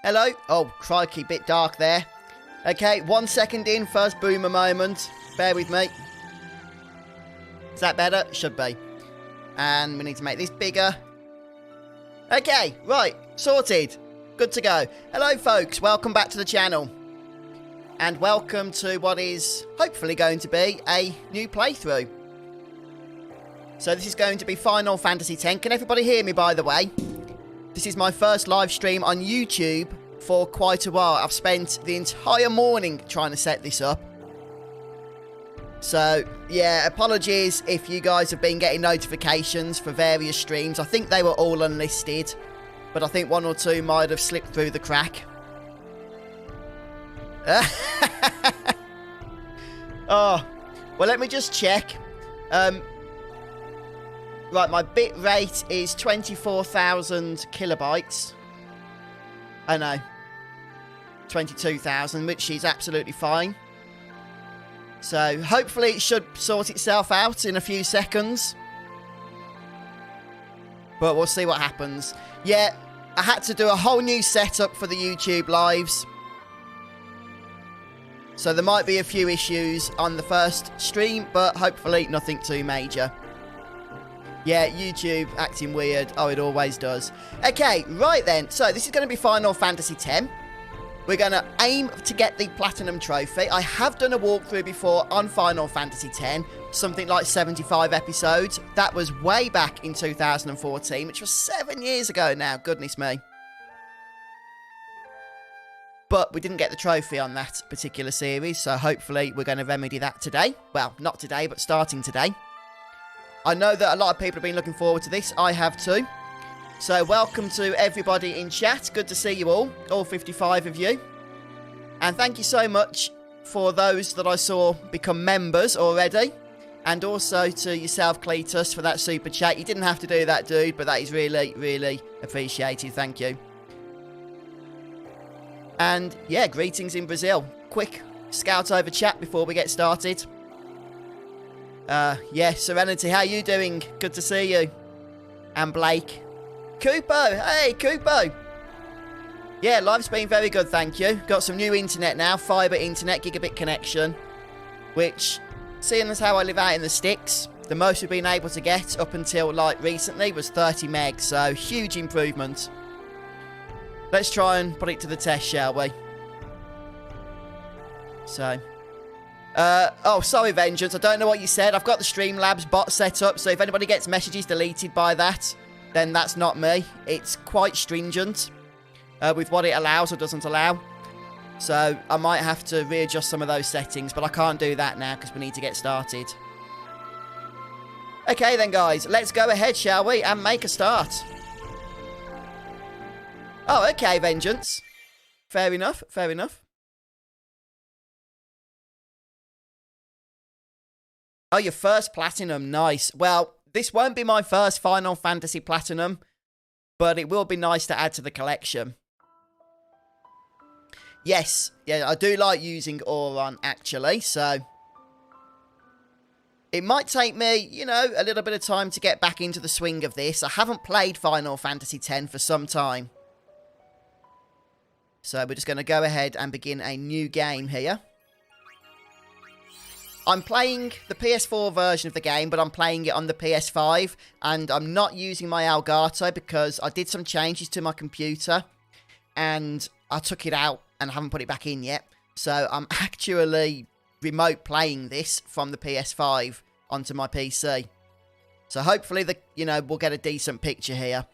Hello. Oh, crikey, bit dark there. Okay, 1 second in, first boomer moment. Bear with me. Is that better? Should be. And we need to make this bigger. Okay, right, sorted. Good to go. Hello, folks. Welcome back to the channel. And welcome to what is hopefully going to be a new playthrough. So this is going to be Final Fantasy X. Can everybody hear me, by the way? This is my first live stream on YouTube for quite a while. I've spent the entire morning trying to set this up. So, yeah, apologies if you guys have been getting notifications for various streams. I think they were all unlisted, but I think one or two might have slipped through the crack. Oh, well, let me just check. Right, my bit rate is 24,000 kilobytes. Oh, no. 22,000, which is absolutely fine. So, hopefully it should sort itself out in a few seconds. But we'll see what happens. Yeah, I had to do a whole new setup for the YouTube lives. So there might be a few issues on the first stream, but hopefully nothing too major. Yeah, YouTube acting weird. Oh, it always does. Okay, right then. So this is going to be Final Fantasy X. We're going to aim to get the Platinum Trophy. I have done a walkthrough before on Final Fantasy X, something like 75 episodes. That was way back in 2014, which was 7 years ago now. Goodness me. But we didn't get the trophy on that particular series, so hopefully we're going to remedy that today. Well, not today, but starting today. I know that a lot of people have been looking forward to this. I have too. So welcome to everybody in chat. Good to see you all 55 of you. And thank you so much for those that I saw become members already. And also to yourself, Cletus, for that super chat. You didn't have to do that, dude, but that is really, really appreciated. Thank you. And yeah, greetings in Brazil. Quick scout over chat before we get started. Yeah, Serenity, how you doing? Good to see you. And Blake. Kupo, hey, Kupo. Yeah, life's been very good, thank you. Got some new internet now, fibre internet, gigabit connection. Which, seeing as how I live out in the sticks, the most we've been able to get up until, like, recently was 30 meg. So, huge improvement. Let's try and put it to the test, shall we? So... oh, sorry, Vengeance. I don't know what you said. I've got the Streamlabs bot set up, so if anybody gets messages deleted by that, then that's not me. It's quite stringent with what it allows or doesn't allow. So I might have to readjust some of those settings, but I can't do that now because we need to get started. Okay then, guys. Let's go ahead, shall we? And make a start. Oh, okay, Vengeance. Fair enough, fair enough. Oh, your first Platinum, nice. Well, this won't be my first Final Fantasy Platinum, but it will be nice to add to the collection. Yes, yeah, I do like using Auron, actually, so... It might take me, you know, a little bit of time to get back into the swing of this. I haven't played Final Fantasy X for some time. So we're just going to go ahead and begin a new game here. I'm playing the PS4 version of the game, but I'm playing it on the PS5, and I'm not using my Elgato because I did some changes to my computer, and I took it out and I haven't put it back in yet. So I'm actually remote playing this from the PS5 onto my PC. So hopefully, we'll get a decent picture here.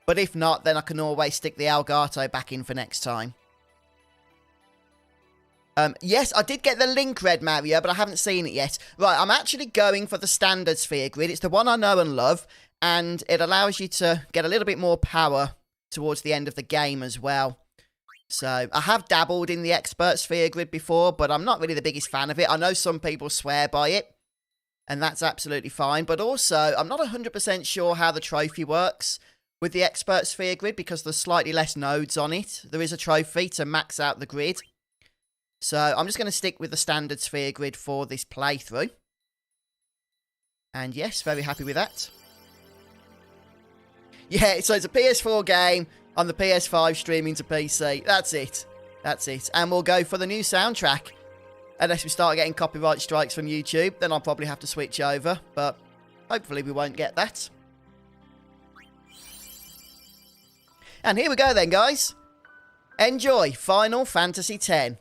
But if not, then I can always stick the Elgato back in for next time. Yes, I did get the link read, Mario, but I haven't seen it yet. Right, I'm actually going for the standard sphere grid. It's the one I know and love, and it allows you to get a little bit more power towards the end of the game as well. So, I have dabbled in the expert sphere grid before, but I'm not really the biggest fan of it. I know some people swear by it, and that's absolutely fine. But also, I'm not 100% sure how the trophy works with the expert sphere grid because there's slightly less nodes on it. There is a trophy to max out the grid. So I'm just going to stick with the standard sphere grid for this playthrough. And yes, very happy with that. Yeah, so it's a PS4 game. on the PS5 streaming to PC. That's it. That's it. And we'll go for the new soundtrack. Unless we start getting copyright strikes from YouTube, then I'll probably have to switch over. But hopefully we won't get that. And here we go then, guys. Enjoy Final Fantasy X.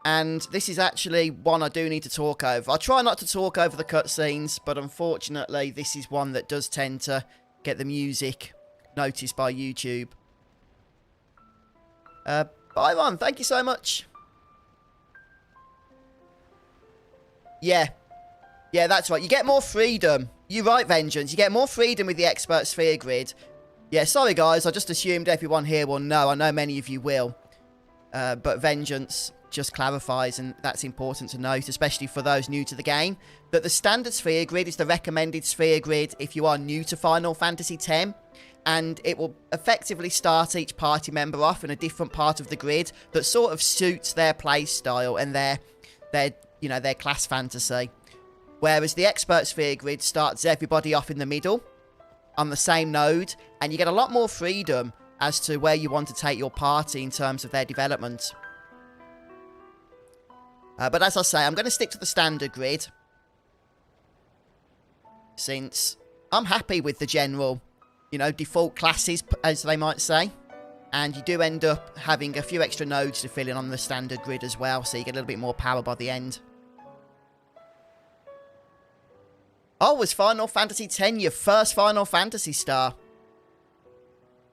And this is actually one I do need to talk over. I try not to talk over the cutscenes, but unfortunately this is one that does tend to get the music noticed by YouTube. Byron, thank you so much. Yeah, that's right. You get more freedom. You're right, Vengeance. You get more freedom with the Expert Sphere grid. Yeah, sorry, guys. I just assumed everyone here will know. I know many of you will. But Vengeance just clarifies, and that's important to note, especially for those new to the game, that the standard sphere grid is the recommended sphere grid if you are new to Final Fantasy X. And it will effectively start each party member off in a different part of the grid that sort of suits their play style and their class fantasy. Whereas the Expert Sphere grid starts everybody off in the middle on the same node, and you get a lot more freedom as to where you want to take your party in terms of their development. But as I say, I'm going to stick to the standard grid, since I'm happy with the general, default classes, as they might say. And you do end up having a few extra nodes to fill in on the standard grid as well, so you get a little bit more power by the end. Oh, was Final Fantasy X your first Final Fantasy star?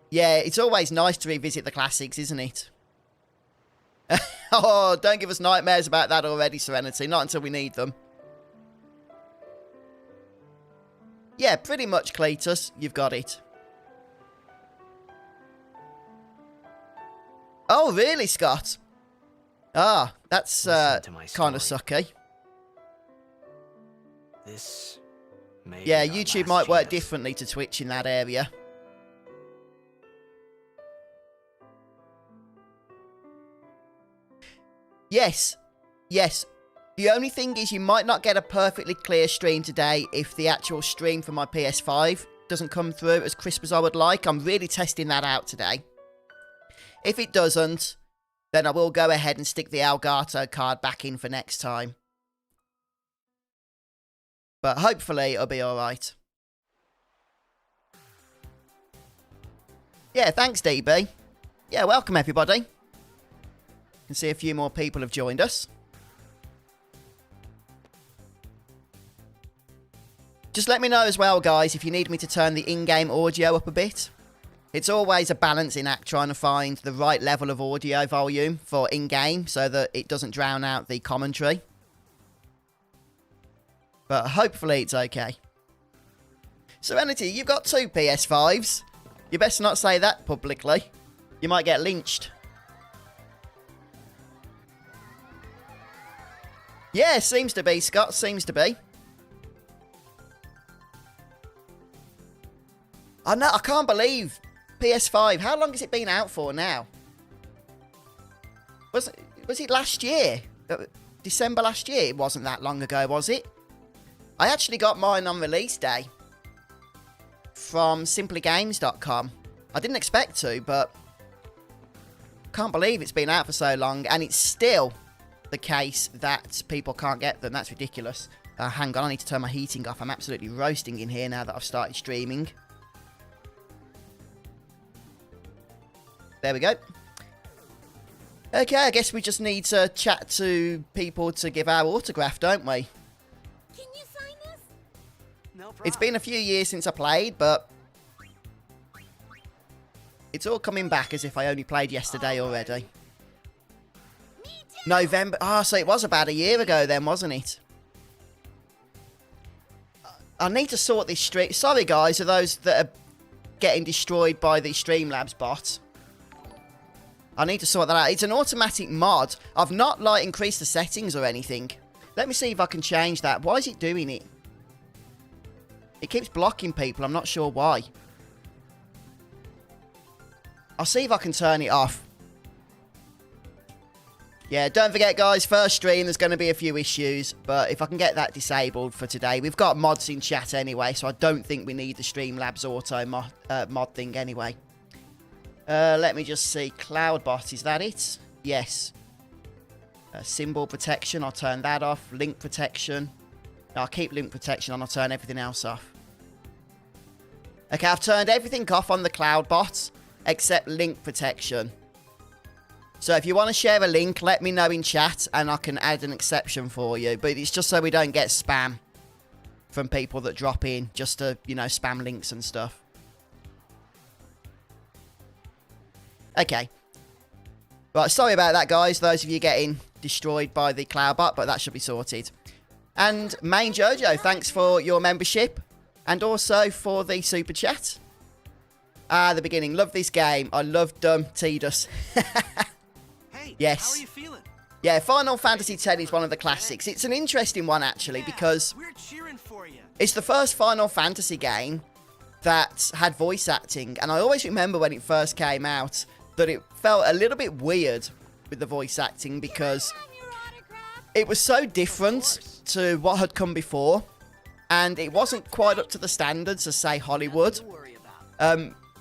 Yeah, it's always nice to revisit the classics, isn't it? Oh, don't give us nightmares about that already, Serenity. Not until we need them. Yeah, pretty much, Cletus. You've got it. Oh, really, Scott? Ah, that's kind of sucky. Yeah, YouTube might work differently to Twitch in that area. Yes. The only thing is you might not get a perfectly clear stream today if the actual stream from my PS5 doesn't come through as crisp as I would like. I'm really testing that out today. If it doesn't, then I will go ahead and stick the Elgato card back in for next time. But hopefully it'll be alright. Yeah, thanks, DB. Yeah, welcome everybody. Can see a few more people have joined us. Just let me know as well, guys, if you need me to turn the in-game audio up a bit. It's always a balancing act trying to find the right level of audio volume for in-game so that it doesn't drown out the commentary. But hopefully it's okay. Serenity, you've got 2 PS5s. You best not say that publicly. You might get lynched. Yeah, seems to be, Scott. Seems to be. I know, I can't believe PS5. How long has it been out for now? Was it last year? December last year? It wasn't that long ago, was it? I actually got mine on release day from simplygames.com. I didn't expect to, but can't believe it's been out for so long, and it's still the case that people can't get them. That's ridiculous. Hang on, I need to turn my heating off. I'm absolutely roasting in here now that I've started streaming. There we go. Okay, I guess we just need to chat to people to give our autograph, don't we? Can you sign this? No problem. It's been a few years since I played, but it's all coming back as if I only played yesterday already. November. Oh, so it was about a year ago then, wasn't it? I need to sort this stream. Sorry, guys, for those that are getting destroyed by the Streamlabs bot. I need to sort that out. It's an automatic mod. I've not, increased the settings or anything. Let me see if I can change that. Why is it doing it? It keeps blocking people. I'm not sure why. I'll see if I can turn it off. Yeah, don't forget, guys, first stream, there's going to be a few issues, but if I can get that disabled for today, we've got mods in chat anyway, so I don't think we need the Streamlabs auto mod thing anyway. Let me just see. Cloudbot, is that it? Yes. Symbol protection, I'll turn that off. Link protection. No, I'll keep link protection and I'll turn everything else off. Okay, I've turned everything off on the Cloudbot except link protection. So if you want to share a link, let me know in chat and I can add an exception for you. But it's just so we don't get spam from people that drop in just to, you know, spam links and stuff. Okay. Right, sorry about that, guys. Those of you getting destroyed by the Cloudbot, but that should be sorted. And Main Jojo, thanks for your membership and also for the super chat. The beginning. Love this game. I love Dumb Tidus. Hey, yes. How are you feeling? Yeah, Final Fantasy X is one of the classics. It's an interesting one, actually, because we're cheering for you. It's the first Final Fantasy game that had voice acting. And I always remember when it first came out that it felt a little bit weird with the voice acting because it was so different to what had come before. And it wasn't quite up to the standards of, say, Hollywood.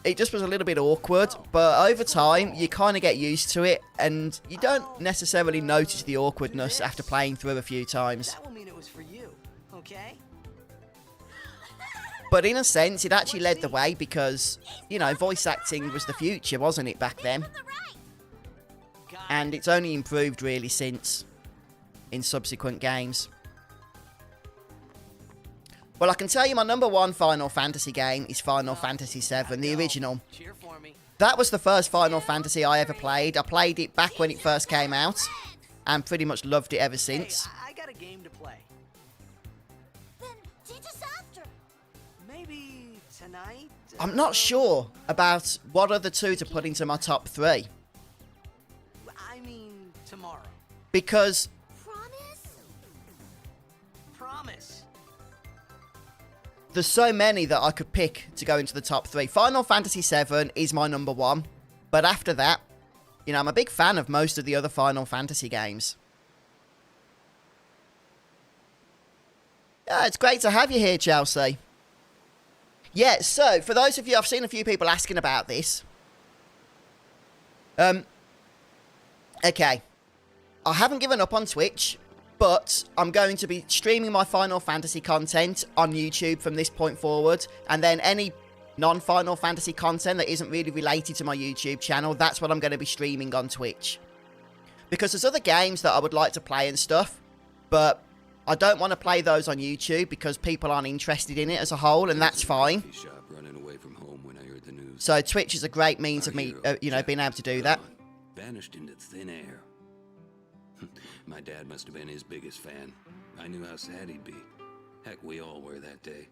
It just was a little bit awkward, but over time, you kind of get used to it, and you don't necessarily notice the awkwardness after playing through a few times. That will mean it was for you, okay? But in a sense, it actually led the way because, you know, voice acting was the future, wasn't it, back then? And it's only improved, really, since in subsequent games. Well, I can tell you my number one Final Fantasy game is Final Fantasy VII, the original. Cheer for me. That was the first Final Fantasy I ever played. I played it back when it first came out, and pretty much loved it ever since. Hey, I got a game to play. Then teach us after. Maybe tonight? I'm not sure about what other two to put into my top three. I mean, tomorrow. Because Promise. there's so many that I could pick to go into the top three. Final Fantasy VII is my number one. But after that, you know, I'm a big fan of most of the other Final Fantasy games. Yeah, it's great to have you here, Chelsea. Yeah, so, for those of you, I've seen a few people asking about this. Okay. I haven't given up on Twitch, but I'm going to be streaming my Final Fantasy content on YouTube from this point forward. And then any non-Final Fantasy content that isn't really related to my YouTube channel, that's what I'm going to be streaming on Twitch. Because there's other games that I would like to play and stuff, but I don't want to play those on YouTube because people aren't interested in it as a whole, and that's fine. So Twitch is a great means of me, you know, being able to do that. Vanished into thin air. My dad must have been his biggest fan. I knew how sad he'd be. Heck, we all were that day.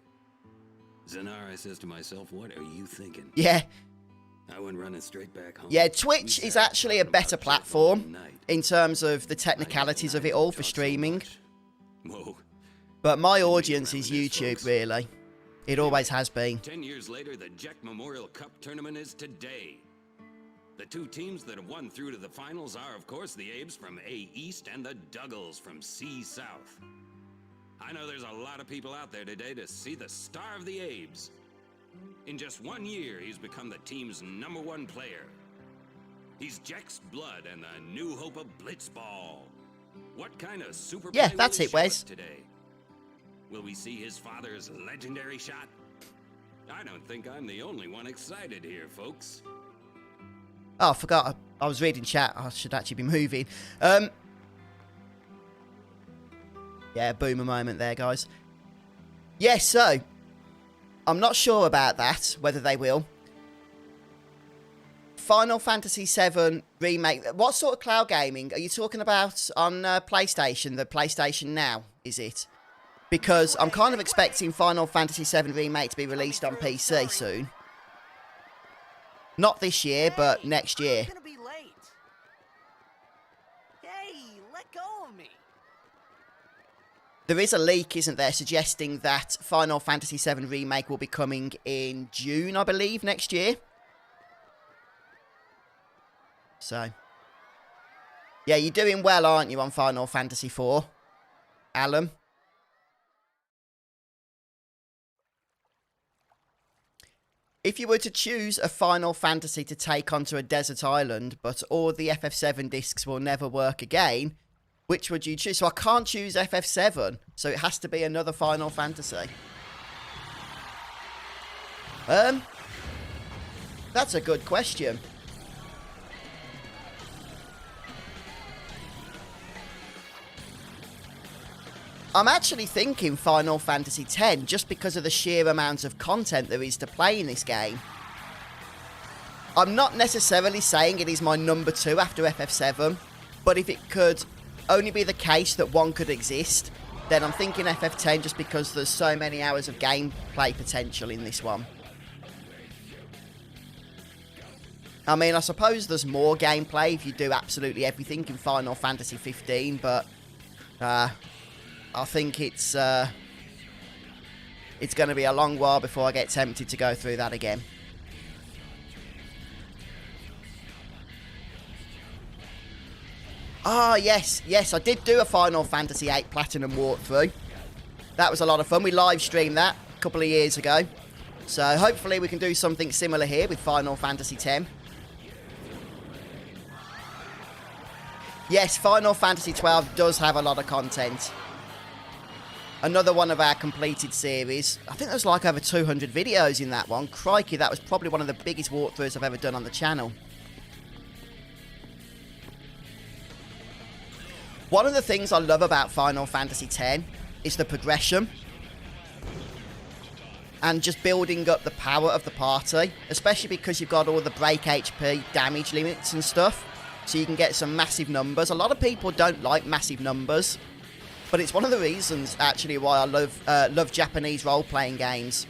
Zanar, I says to myself, what are you thinking? Yeah. I went running straight back home. Yeah, Twitch is actually a better platform in terms of the technicalities of it all for streaming. Whoa. But my audience is YouTube, really. It always has been. 10 years later, the Jack Memorial Cup tournament is today. The two teams that have won through to the finals are, of course, the Abes from A East and the Duggles from C South. I know there's a lot of people out there today to see the star of the Abes. In just 1 year, he's become the team's #1 player. He's Jack's blood and the new hope of Blitzball. What kind of super Yeah, play that's will he it, show Wes. us today? Will we see his father's legendary shot? I don't think I'm the only one excited here, folks. Oh, I forgot. I was reading chat. I should actually be moving. Yeah, boomer moment there, guys. Yeah, so I'm not sure about that, whether they will. Final Fantasy VII Remake. What sort of cloud gaming are you talking about on PlayStation? The PlayStation Now, is it? Because I'm kind of expecting Final Fantasy VII Remake to be released on PC soon. Not this year, but next year. I'm gonna be late. Hey, let go of me. There is a leak, isn't there, suggesting that Final Fantasy VII Remake will be coming in June, I believe, next year. So, yeah, you're doing well, aren't you, on Final Fantasy IV, Alan? If you were to choose a Final Fantasy to take onto a desert island, but all the FF7 discs will never work again, which would you choose? So I can't choose FF7, so it has to be another Final Fantasy. That's a good question. I'm actually thinking Final Fantasy X, just because of the sheer amount of content there is to play in this game. I'm not necessarily saying it is my number 2 after FF7, but if it could only be the case that one could exist, then I'm thinking FF10 just because there's so many hours of gameplay potential in this one. I mean, I suppose there's more gameplay if you do absolutely everything in Final Fantasy 15, but I think it's going to be a long while before I get tempted to go through that again. Ah, yes, I did do a Final Fantasy VIII Platinum walkthrough. That was a lot of fun. We live streamed that a couple of years ago. So hopefully we can do something similar here with Final Fantasy X. Yes, Final Fantasy XII does have a lot of content. Another one of our completed series. I think there's like over 200 videos in that one. Crikey, that was probably one of the biggest walkthroughs I've ever done on the channel. One of the things I love about Final Fantasy X is the progression. And just building up the power of the party. Especially because you've got all the break HP damage limits and stuff. So you can get some massive numbers. A lot of people don't like massive numbers. But it's one of the reasons, actually, why I love Japanese role-playing games.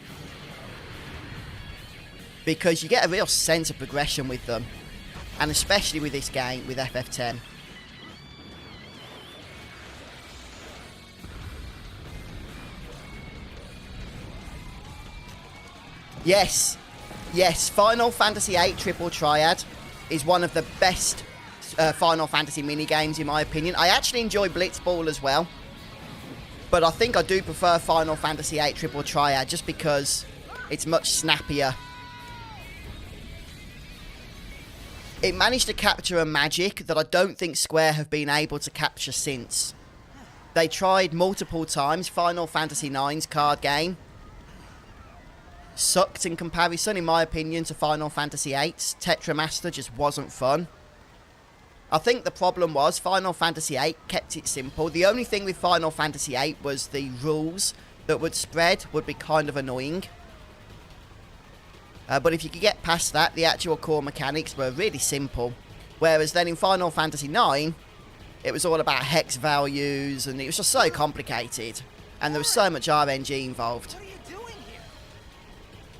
Because you get a real sense of progression with them. And especially with this game, with FF10. Yes, Final Fantasy VIII Triple Triad is one of the best Final Fantasy minigames, in my opinion. I actually enjoy Blitzball as well. But I think I do prefer Final Fantasy VIII Triple Triad just because it's much snappier. It managed to capture a magic that I don't think Square have been able to capture since. They tried multiple times. Final Fantasy IX's card game sucked in comparison, in my opinion, to Final Fantasy VIII's. Tetramaster just wasn't fun. I think the problem was Final Fantasy VIII kept it simple. The only thing with Final Fantasy VIII was the rules that would spread would be kind of annoying. But if you could get past that, the actual core mechanics were really simple. Whereas then in Final Fantasy IX, it was all about hex values, and it was just so complicated. And there was so much RNG involved. What are you doing here?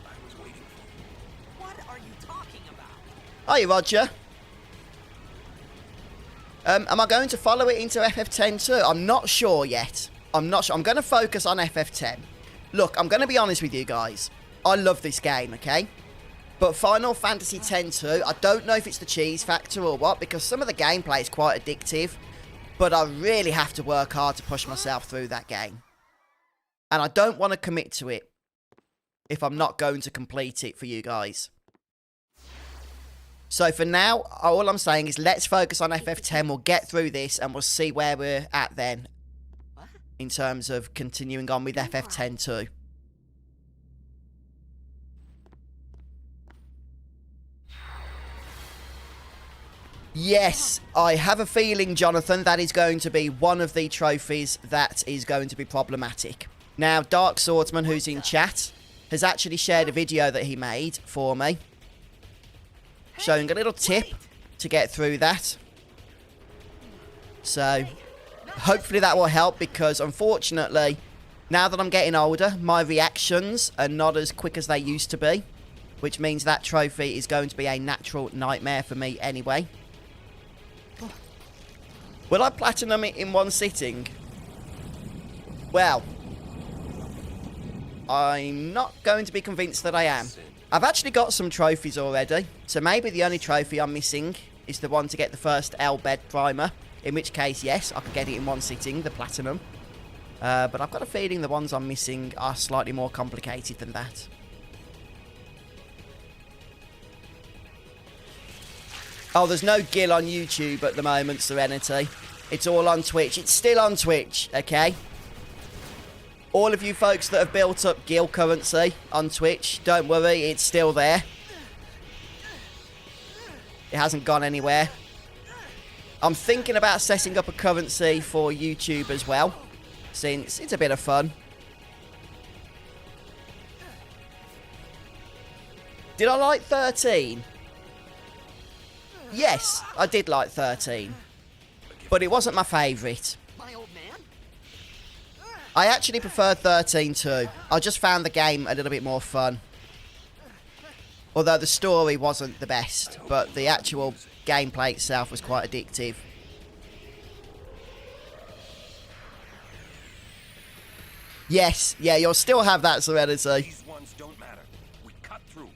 I was waiting for you. What are you talking about? Hiya, Roger. Am I going to follow it into FF10 too? I'm not sure yet. I'm not sure. I'm going to focus on FF10. Look, I'm going to be honest with you guys. I love this game, okay? But Final Fantasy X too, I don't know if it's the cheese factor or what, because some of the gameplay is quite addictive. But I really have to work hard to push myself through that game. And I don't want to commit to it if I'm not going to complete it for you guys. So for now, all I'm saying is let's focus on FF10. We'll get through this and we'll see where we're at then. In terms of continuing on with FF10 too. Yes, I have a feeling, Jonathan, that is going to be one of the trophies that is going to be problematic. Now, Dark Swordsman, who's in chat, has actually shared a video that he made for me, showing a little tip to get through that. So, hopefully that will help, because unfortunately, now that I'm getting older, my reactions are not as quick as they used to be, which means that trophy is going to be a natural nightmare for me anyway. Will I platinum it in one sitting? Well, I'm not going to be convinced that I am. I've actually got some trophies already, so maybe the only trophy I'm missing is the one to get the first Bhed primer, in which case, yes, I could get it in one sitting, the platinum. But I've got a feeling the ones I'm missing are slightly more complicated than that. Oh, there's no Gil on YouTube at the moment, Serenity. It's all on Twitch. It's still on Twitch, okay? All of you folks that have built up Gil currency on Twitch, don't worry, it's still there. It hasn't gone anywhere. I'm thinking about setting up a currency for YouTube as well, since it's a bit of fun. Did I like 13? Yes, I did like 13. But it wasn't my favourite. My old man? I actually preferred 13 too. I just found the game a little bit more fun. Although the story wasn't the best, but the actual gameplay itself was quite addictive. Yes, yeah, you'll still have that Serenity. These ones don't matter. We cut through.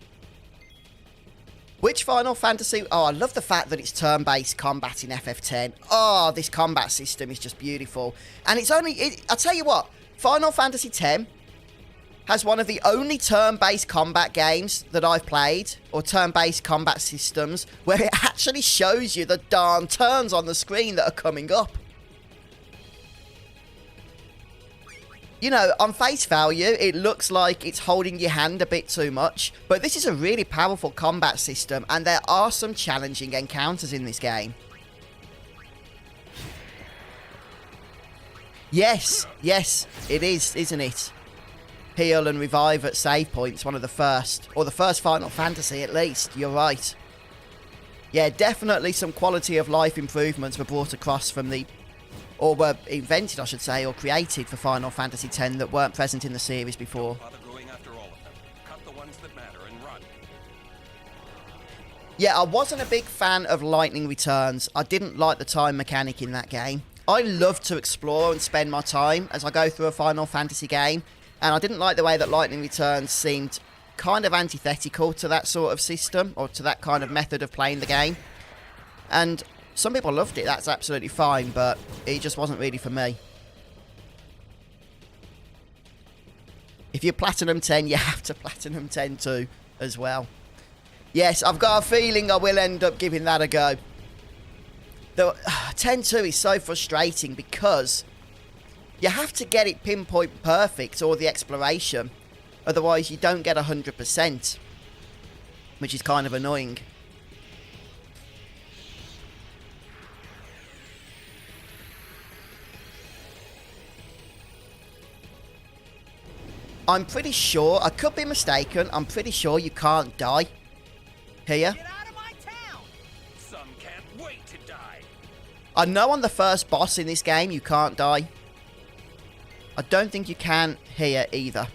Which Final Fantasy... Oh, I love the fact that it's turn-based combat in FF10. Oh, this combat system is just beautiful. And it's only... I'll tell you what, Final Fantasy X has one of the only turn-based combat games that I've played, or turn-based combat systems, where it actually shows you the darn turns on the screen that are coming up. You know, on face value, it looks like it's holding your hand a bit too much, but this is a really powerful combat system, and there are some challenging encounters in this game. Yes, it is, isn't it? Heal and revive at save points, one of the first, or the first Final Fantasy at least, you're right. Yeah, definitely some quality of life improvements were brought across from the... or were invented, I should say, or created for Final Fantasy X that weren't present in the series before. Bother going after all of them. Cut the ones that matter and run. Yeah, I wasn't a big fan of lightning returns. I didn't like the time mechanic in that game. I love to explore and spend my time as I go through a Final Fantasy game, and I didn't like the way that lightning returns seemed kind of antithetical to that sort of system, or to that kind of method of playing the game. And some people loved it, that's absolutely fine, but it just wasn't really for me. If you Platinum 10, you have to Platinum 10 too, as well. Yes, I've got a feeling I will end up giving that a go. The 10-2 is so frustrating because you have to get it pinpoint perfect, or the exploration. Otherwise, you don't get 100%, which is kind of annoying. I'm pretty sure, I could be mistaken, I'm pretty sure you can't die here. Get out of my town! Some can't wait to die. I know on the first boss in this game you can't die. I don't think you can here either.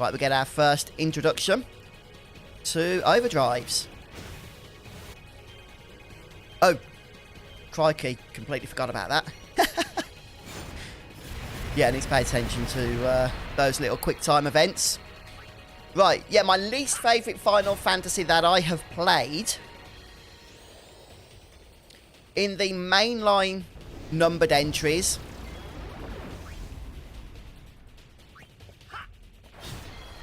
Right, we get our first introduction to Overdrives. Oh, crikey, completely forgot about that. Yeah, I need to pay attention to those little quick time events. Right, yeah, my least favourite Final Fantasy that I have played in the mainline numbered entries.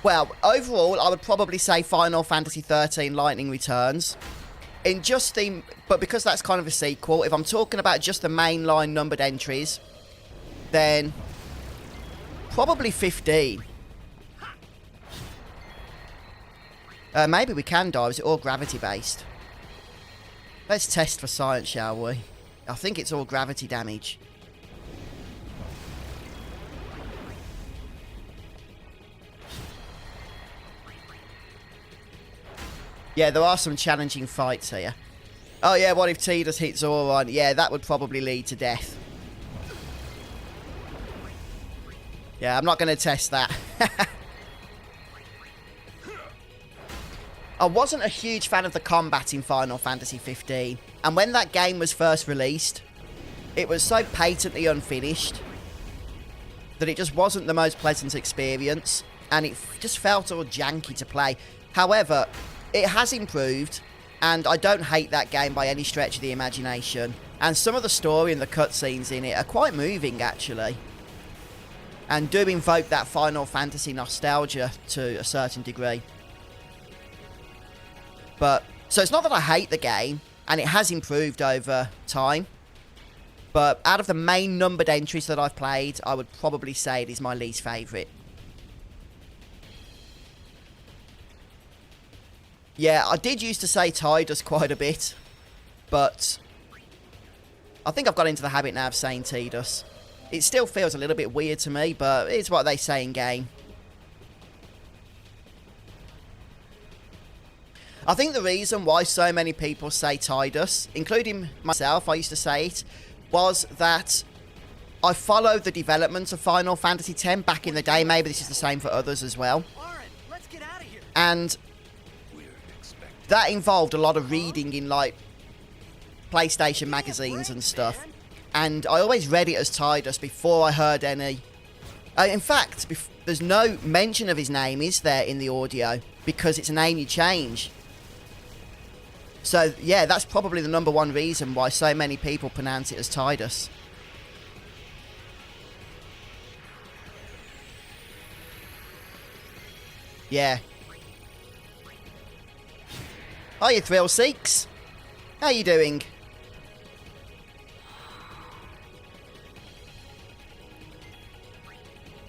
Well, overall, I would probably say Final Fantasy 13 Lightning Returns. In just the... But because that's kind of a sequel, if I'm talking about just the mainline numbered entries, then probably 15. Maybe we can die. Is it all gravity based? Let's test for science, shall we? I think it's all gravity damage. Yeah, there are some challenging fights here. Oh yeah, what if Tidus hits Zoran? Yeah, that would probably lead to death. Yeah, I'm not going to test that. I wasn't a huge fan of the combat in Final Fantasy 15. And when that game was first released, it was so patently unfinished that it just wasn't the most pleasant experience. And it just felt all janky to play. However, it has improved, and I don't hate that game by any stretch of the imagination. And some of the story and the cutscenes in it are quite moving, actually. And do invoke that Final Fantasy nostalgia to a certain degree. But, so it's not that I hate the game, and it has improved over time. But out of the main numbered entries that I've played, I would probably say it is my least favourite. Yeah, I did used to say Tidus quite a bit, but I think I've got into the habit now of saying Tidus. It still feels a little bit weird to me, but it's what they say in game. I think the reason why so many people say Tidus, including myself, I used to say it, was that I followed the development of Final Fantasy X back in the day. Maybe this is the same for others as well. Lauren, let's get out of here. And that involved a lot of reading in, like, PlayStation magazines and stuff. And I always read it as Tidus before I heard any... in fact, there's no mention of his name, is there, in the audio? Because it's a name you change. So, yeah, that's probably the #1 reason why so many people pronounce it as Tidus. Yeah. Hiya, Thrill Seeks. How you doing?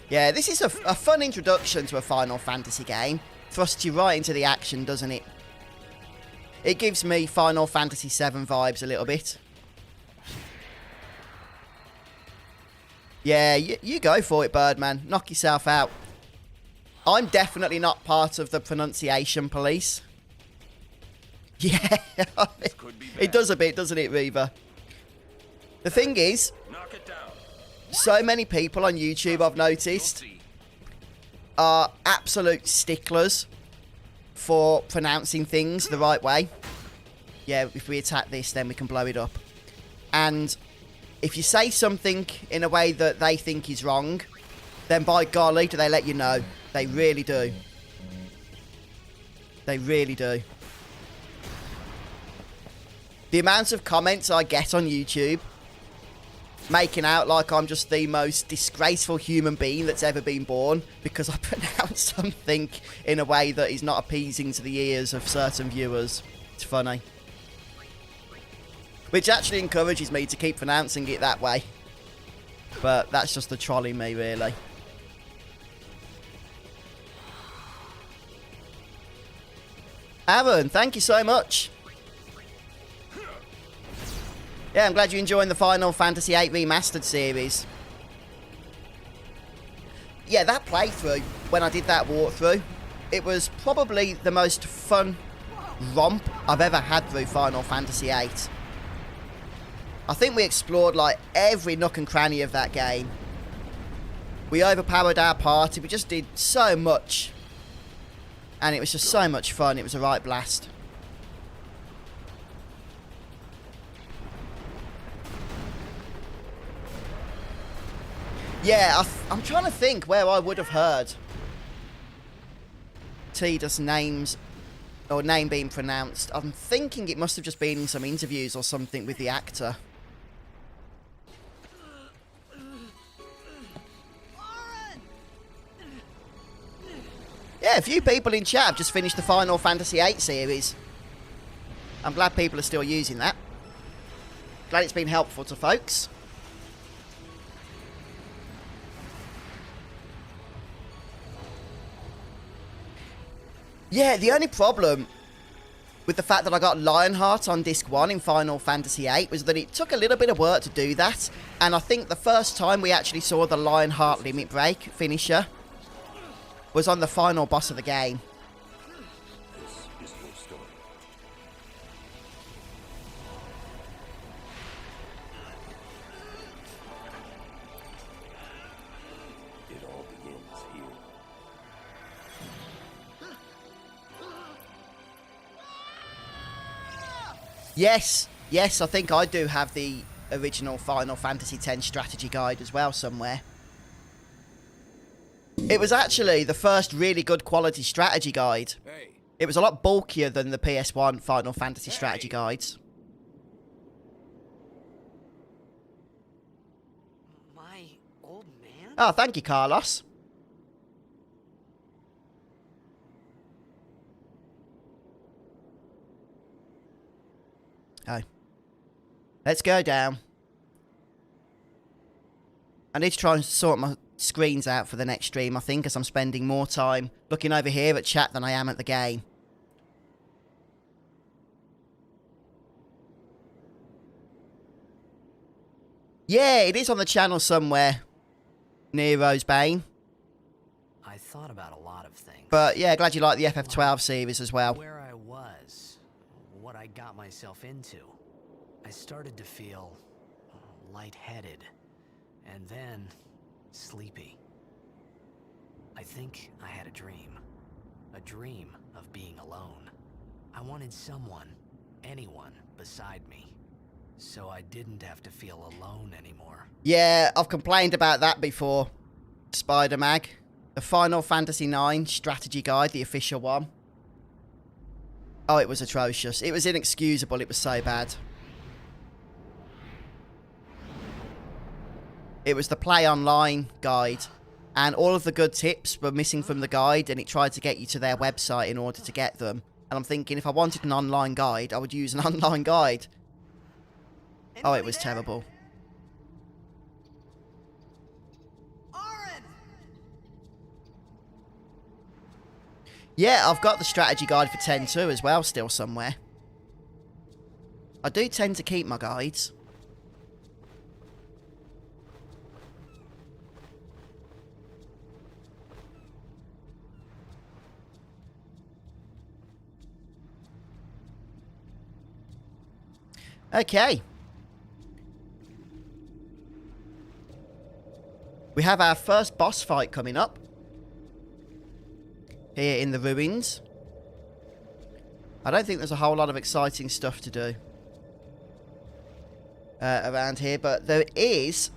Yeah, this is a fun introduction to a Final Fantasy game. Thrusts you right into the action, doesn't it? It gives me Final Fantasy VII vibes a little bit. Yeah, you go for it, Birdman. Knock yourself out. I'm definitely not part of the pronunciation police. Yeah, it does a bit, doesn't it, Reaver? The thing is, Knock it down. so many people on YouTube, I've noticed, are absolute sticklers for pronouncing things the right way. Yeah, if we attack this, then we can blow it up. And if you say something in a way that they think is wrong, then by golly, do they let you know. They really do. They really do. The amount of comments I get on YouTube making out like I'm just the most disgraceful human being that's ever been born because I pronounce something in a way that is not appeasing to the ears of certain viewers. It's funny. Which actually encourages me to keep pronouncing it that way. But that's just the troll in me, really. Aaron, thank you so much. Yeah, I'm glad you're enjoying the Final Fantasy VIII Remastered series. Yeah, that playthrough, when I did that walkthrough, it was probably the most fun romp I've ever had through Final Fantasy VIII. I think we explored, like, every nook and cranny of that game. We overpowered our party, we just did so much. And it was just so much fun, it was a right blast. Yeah, I'm trying to think where I would have heard Tidus names, or name being pronounced. I'm thinking it must have just been in some interviews or something with the actor. Yeah, a few people in chat have just finished the Final Fantasy VIII series. I'm glad people are still using that. Glad it's been helpful to folks. Yeah, the only problem with the fact that I got Lionheart on Disc 1 in Final Fantasy VIII was that it took a little bit of work to do that. And I think the first time we actually saw the Lionheart Limit Break finisher was on the final boss of the game. This is your story. It all begins here. Yes, I think I do have the original Final Fantasy X strategy guide as well somewhere. It was actually the first really good quality strategy guide. Hey. It was a lot bulkier than the PS1 Final Fantasy strategy guides. My old man? Oh, thank you, Carlos. Oh, Let's go down. I need to try and sort my screens out for the next stream, I think, as I'm spending more time looking over here at chat than I am at the game. Yeah, it is on the channel somewhere. Nero's Bane. I thought about a lot of things. But yeah, glad you like the FF12 series as well. Where I was, what I got myself into. I started to feel lightheaded, and then sleepy. I think I had a dream of being alone. I wanted someone, anyone beside me, so I didn't have to feel alone anymore. Yeah, I've complained about that before. Spider-Mag. The Final Fantasy IX strategy guide, the official one. Oh, it was atrocious. It was inexcusable. It was so bad. It was the Play Online guide, and all of the good tips were missing from the guide, and it tried to get you to their website in order to get them. And I'm thinking, if I wanted an online guide, I would use an online guide. Oh, it was terrible. Yeah, I've got the strategy guide for 10.2 as well, still somewhere. I do tend to keep my guides. Okay. We have our first boss fight coming up. Here in the ruins. I don't think there's a whole lot of exciting stuff to do around here, but there is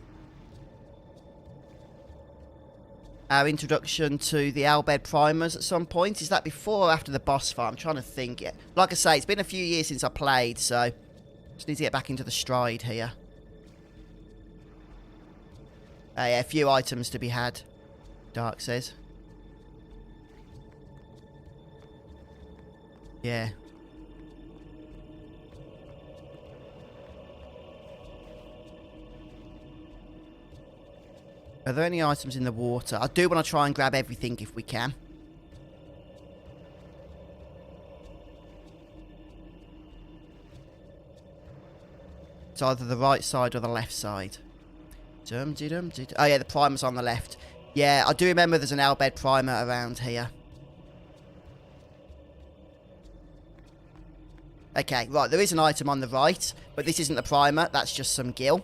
our introduction to the Bhed primers at some point. Is that before or after the boss fight? I'm trying to think. Like I say, it's been a few years since I played, so just need to get back into the stride here. Yeah, a few items to be had, Dark says. Yeah. Are there any items in the water? I do want to try and grab everything if we can. It's either the right side or the left side. Oh yeah, the primer's on the left. Yeah, I do remember there's an Bhed primer around here. Okay, right, there is an item on the right, but this isn't the primer, that's just some gil.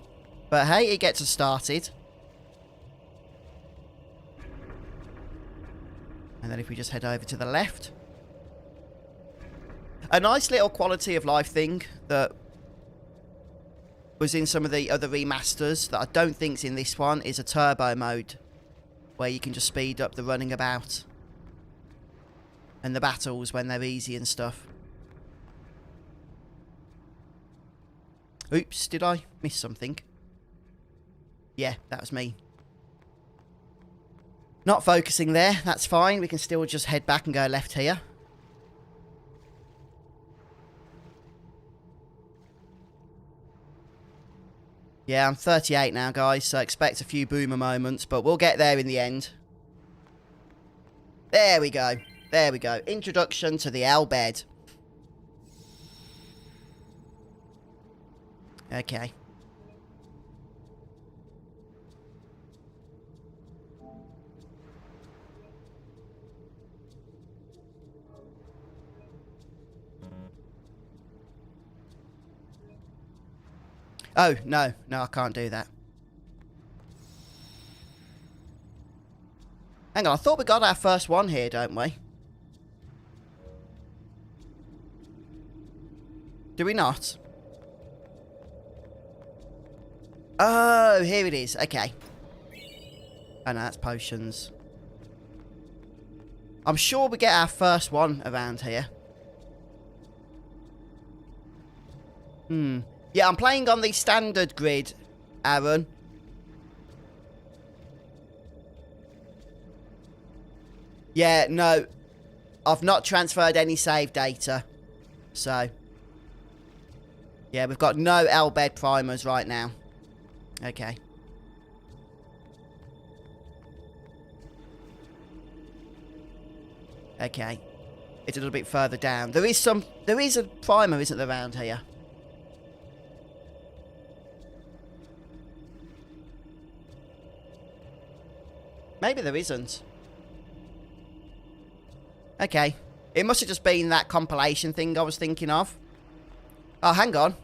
But hey, it gets us started. And then if we just head over to the left. A nice little quality of life thing that was in some of the other remasters that I don't think's in this one is a turbo mode, where you can just speed up the running about. And the battles when they're easy and stuff. Oops, did I miss something? Yeah, that was me. Not focusing there, that's fine. We can still just head back and go left here. Yeah, I'm 38 now, guys, so expect a few boomer moments, but we'll get there in the end. There we go. There we go. Introduction to the Bhed. Okay. Oh, no. No, I can't do that. Hang on, I thought we got our first one here, don't we? Do we not? Oh, here it is. Okay. Oh, no, that's potions. I'm sure we get our first one around here. Yeah, I'm playing on the standard grid, Aaron. Yeah, no. I've not transferred any save data. So. Yeah, we've got no Bhed primers right now. Okay. Okay. It's a little bit further down. There is a primer, isn't there, around here? Maybe there isn't. Okay. It must have just been that compilation thing I was thinking of. Oh, hang on.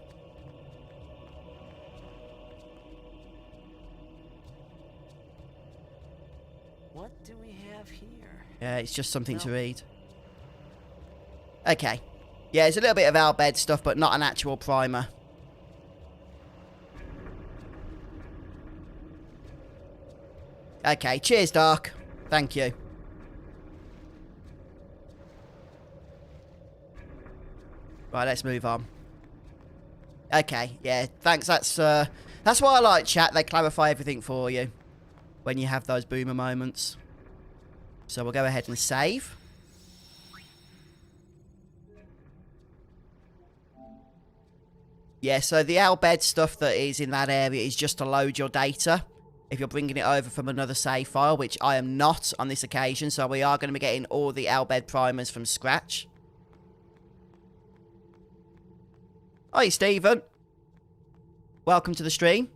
What do we have here? Yeah, it's just something to read. Okay. Yeah, it's a little bit of Bhed stuff, but not an actual primer. Okay, cheers, Dark. Thank you. Right, let's move on. Okay, yeah, thanks. That's why I like chat. They clarify everything for you when you have those boomer moments. So we'll go ahead and save. Yeah, so the Bhed stuff that is in that area is just to load your data if you're bringing it over from another save file, which I am not on this occasion, so we are going to be getting all the Bhed primers from scratch. Hi, Stephen. Welcome to the stream.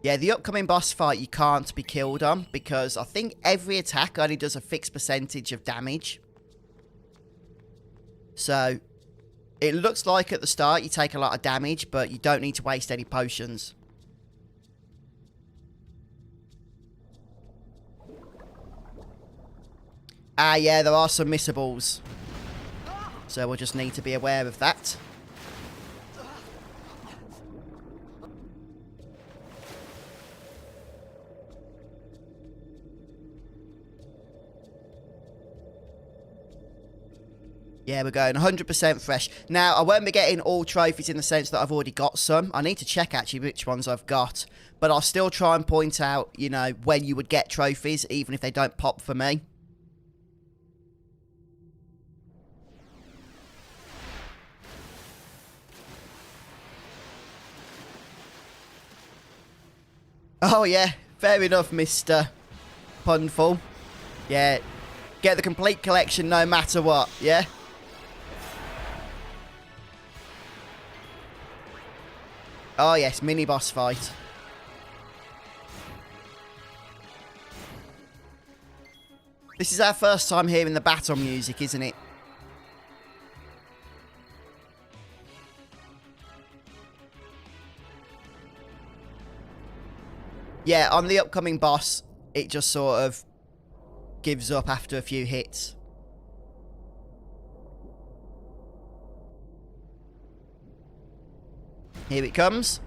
Yeah, the upcoming boss fight you can't be killed on because I think every attack only does a fixed percentage of damage. So, it looks like at the start you take a lot of damage, but you don't need to waste any potions. Ah, yeah, there are some missables. So we'll just need to be aware of that. Yeah, we're going 100% fresh. Now, I won't be getting all trophies in the sense that I've already got some. I need to check, actually, which ones I've got. But I'll still try and point out, you know, when you would get trophies, even if they don't pop for me. Oh, yeah. Fair enough, Mr. Punful. Yeah. Get the complete collection no matter what, yeah? Oh, yes. Mini-boss fight. This is our first time hearing the battle music, isn't it? Yeah, on the upcoming boss, it just sort of gives up after a few hits. Here it comes.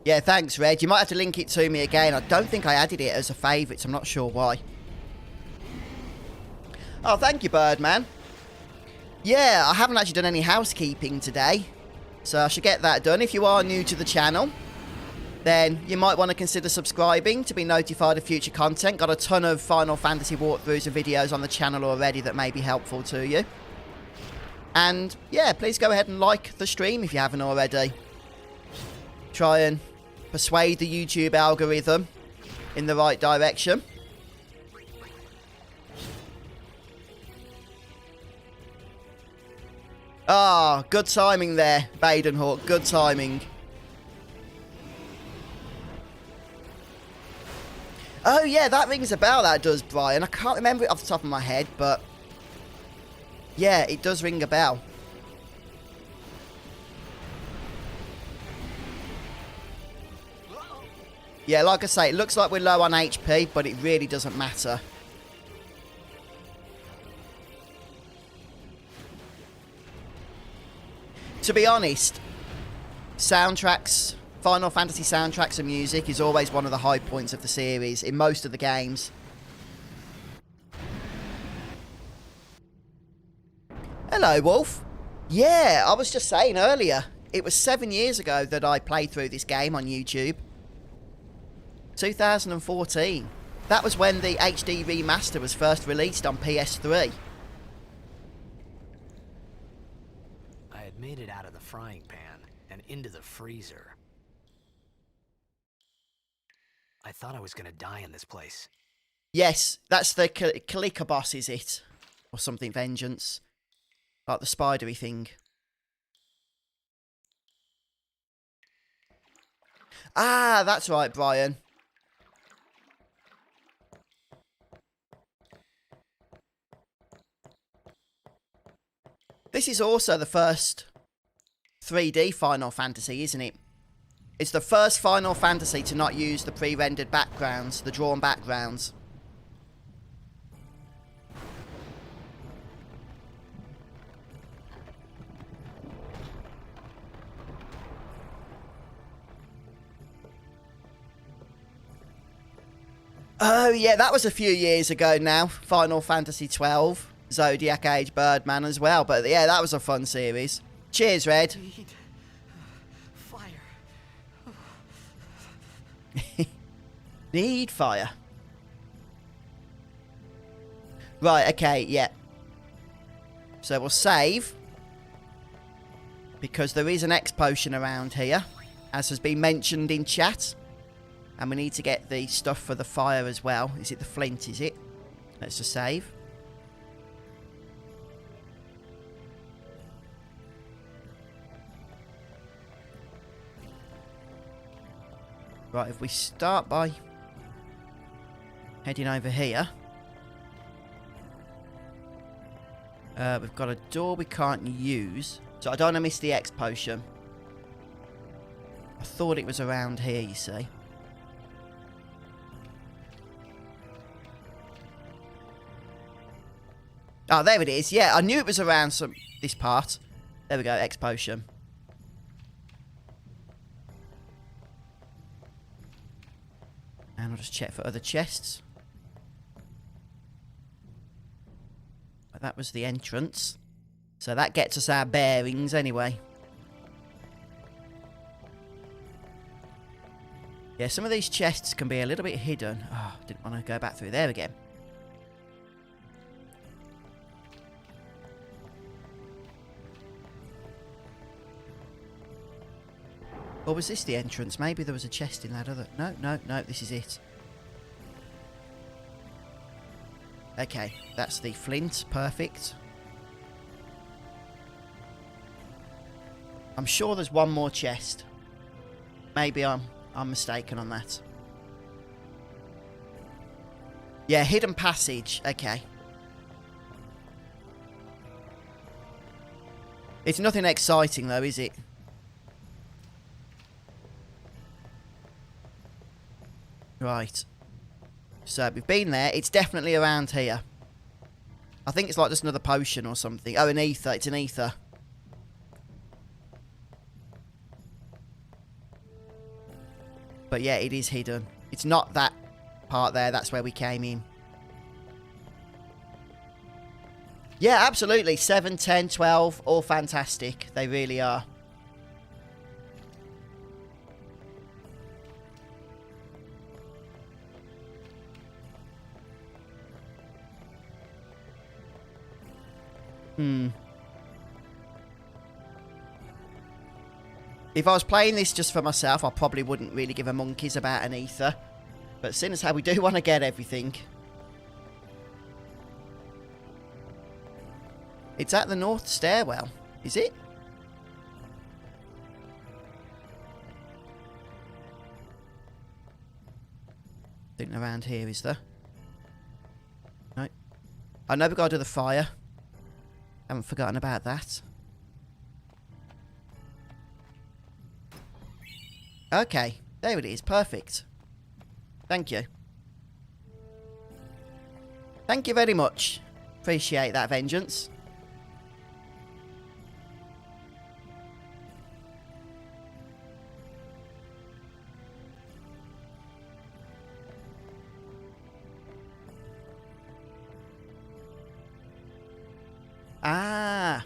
Yeah, thanks, Red. You might have to link it to me again. I don't think I added it as a favourite, so I'm not sure why. Oh, thank you, Birdman. Yeah, I haven't actually done any housekeeping today, so I should get that done. If you are new to the channel, then you might want to consider subscribing to be notified of future content. Got a ton of Final Fantasy walkthroughs and videos on the channel already that may be helpful to you. And, yeah, please go ahead and like the stream if you haven't already. Try and persuade the YouTube algorithm in the right direction. Ah, good timing there, Badenhawk. Good timing. Oh, yeah, that rings a bell, that does, Brian. I can't remember it off the top of my head, but yeah, it does ring a bell. Yeah, like I say, it looks like we're low on HP, but it really doesn't matter. To be honest, soundtracks, Final Fantasy soundtracks and music is always one of the high points of the series in most of the games. Hello, Wolf. Yeah, I was just saying earlier, it was 7 years ago that I played through this game on YouTube. 2014. That was when the HD Remaster was first released on PS3. I had made it out of the frying pan and into the freezer. I thought I was gonna die in this place. Yes, that's the Kalika boss, is it? Or something, Vengeance. Like the spidery thing. Ah, that's right, Brian. This is also the first 3D Final Fantasy, isn't it? It's the first Final Fantasy to not use the pre-rendered backgrounds, the drawn backgrounds. Oh yeah, that was a few years ago now. Final Fantasy 12. Zodiac Age Birdman as well. But yeah, that was a fun series. Cheers, Red. Need fire. Need fire. Right, okay, yeah. So we'll save. Because there is an X potion around here. As has been mentioned in chat. And we need to get the stuff for the fire as well. Is it the flint, is it? Let's just save. Right, if we start by heading over here. We've got a door we can't use. So I don't want to miss the X potion. I thought it was around here, you see. Oh, there it is. Yeah, I knew it was around this part. There we go, X potion. And I'll just check for other chests. That was the entrance. So that gets us our bearings anyway. Yeah, some of these chests can be a little bit hidden. Oh, didn't want to go back through there again. Or was this the entrance? Maybe there was a chest in that other... No, this is it. Okay, that's the flint. Perfect. I'm sure there's one more chest. Maybe I'm mistaken on that. Yeah, hidden passage. Okay. It's nothing exciting though, is it? Right. So, we've been there. It's definitely around here. I think it's like just another potion or something. Oh, an ether. It's an ether. But yeah, it is hidden. It's not that part there. That's where we came in. Yeah, absolutely. 7, 10, 12. All fantastic. They really are. If I was playing this just for myself, I probably wouldn't really give a monkeys about an ether. But seeing as how we do want to get everything. It's at the north stairwell, is it? Think around here, is there? No. I know we've got to do the fire. Haven't forgotten about that. Okay, there it is. Perfect. Thank you. Thank you very much. Appreciate that, Vengeance. Ah.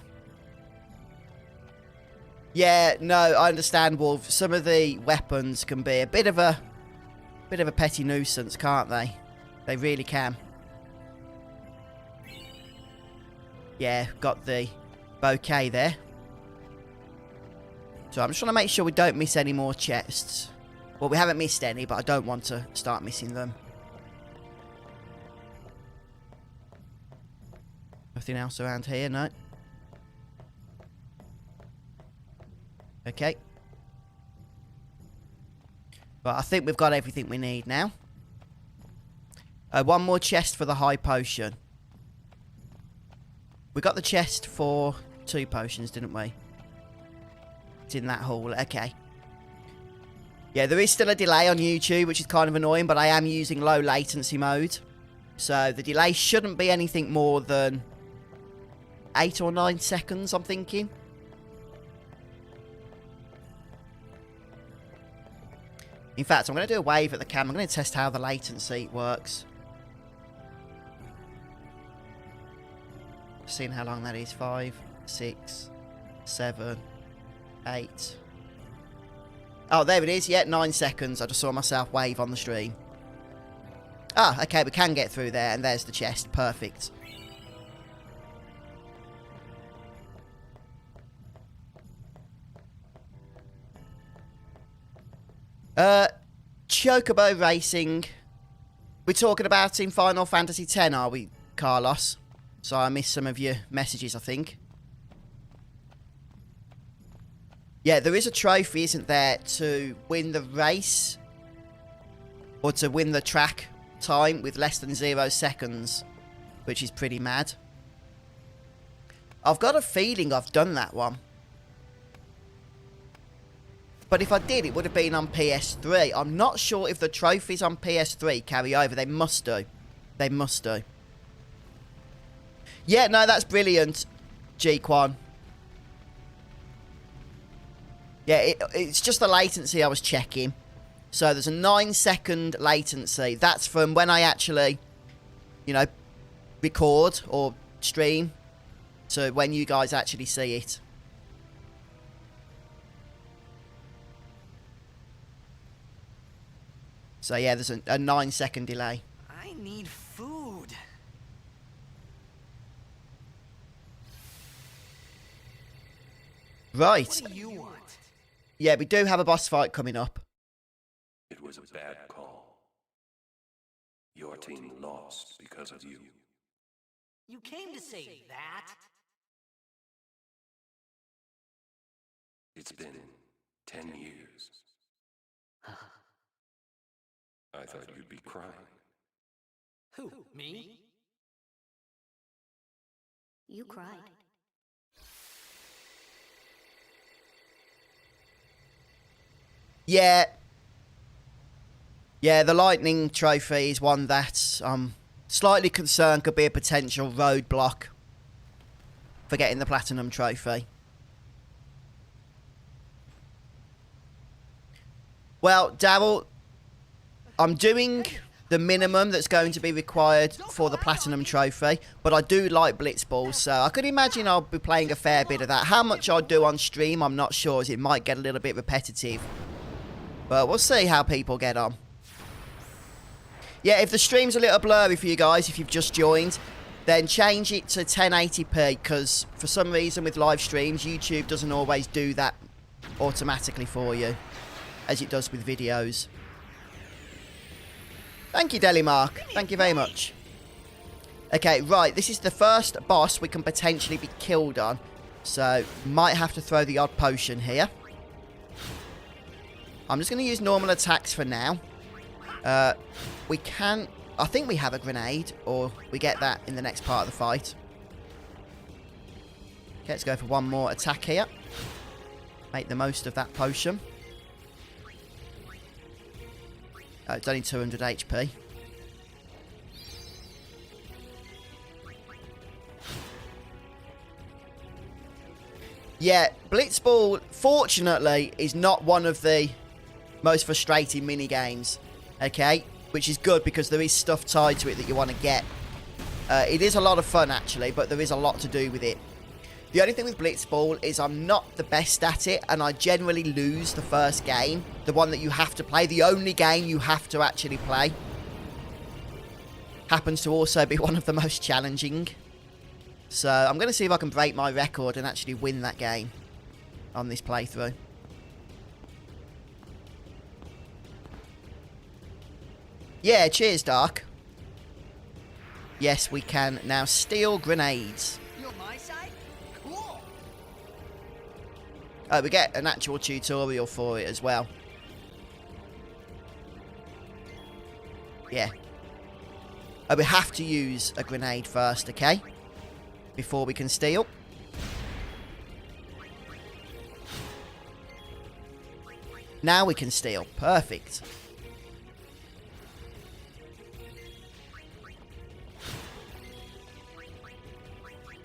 Yeah, no, I understand, Wolf. Some of the weapons can be a bit of a petty nuisance, can't they? They really can. Yeah, got the bouquet there. So I'm just trying to make sure we don't miss any more chests. Well, we haven't missed any, but I don't want to start missing them. Nothing else around here, no. Okay. But I think we've got everything we need now. One more chest for the high potion. We got the chest for 2 potions, didn't we? It's in that hall. Okay. Yeah, there is still a delay on YouTube, which is kind of annoying, but I am using low latency mode. So the delay shouldn't be anything more than 8 or 9 seconds, I'm thinking. In fact, I'm going to do a wave at the camera. I'm going to test how the latency works. Seeing how long that is. 5, 6, 7, 8. Oh, there it is. Yeah, 9 seconds. I just saw myself wave on the stream. Ah, okay, we can get through there, and there's the chest. Perfect. Chocobo racing. We're talking about in Final Fantasy X, are we, Carlos? So I missed some of your messages, I think. Yeah, there is a trophy, isn't there, to win the race? Or to win the track time with less than 0 seconds. Which is pretty mad. I've got a feeling I've done that one. But if I did, it would have been on PS3. I'm not sure if the trophies on PS3 carry over. They must do. They must do. Yeah, no, that's brilliant, G-Quan. Yeah, it's just the latency I was checking. So there's a 9-second latency. That's from when I actually, you know, record or stream to when you guys actually see it. So yeah, there's a 9-second delay. I need food. Right. What do you want? Yeah, we do have a boss fight coming up. It was a bad call. Your team lost because of you. You came to say that? It's been 10 years. I thought you'd be crying. Who, me? You cried. Yeah. Yeah, the lightning trophy is one that I'm slightly concerned could be a potential roadblock for getting the platinum trophy. Well, Daryl, I'm doing the minimum that's going to be required for the platinum trophy, but I do like blitzballs, so I could imagine I'll be playing a fair bit of that. How much I'll do on stream, I'm not sure, as it might get a little bit repetitive. But we'll see how people get on. Yeah, if the stream's a little blurry for you guys, if you've just joined, then change it to 1080p, because for some reason with live streams, YouTube doesn't always do that automatically for you, as it does with videos. Thank you, Delimark. Thank you very much. Okay, right, this is the first boss we can potentially be killed on, so might have to throw the odd potion here. I'm just going to use normal attacks for now. We can... I think we have a grenade, or we get that in the next part of the fight. Okay, let's go for one more attack here. Make the most of that potion. Oh, it's only 200 HP. Yeah, Blitzball, fortunately, is not one of the most frustrating mini-games, okay? Which is good, because there is stuff tied to it that you want to get. It is a lot of fun, actually, but there is a lot to do with it. The only thing with Blitzball is I'm not the best at it, and I generally lose the first game. The one that you have to play, the only game you have to actually play. happens to also be one of the most challenging. So I'm going to see if I can break my record and actually win that game on this playthrough. Yeah, cheers, Dark. Yes, we can now steal grenades. You on my side? Cool. Oh, we get an actual tutorial for it as well. Yeah. Oh, we have to use a grenade first, okay? Before we can steal. Now we can steal. Perfect.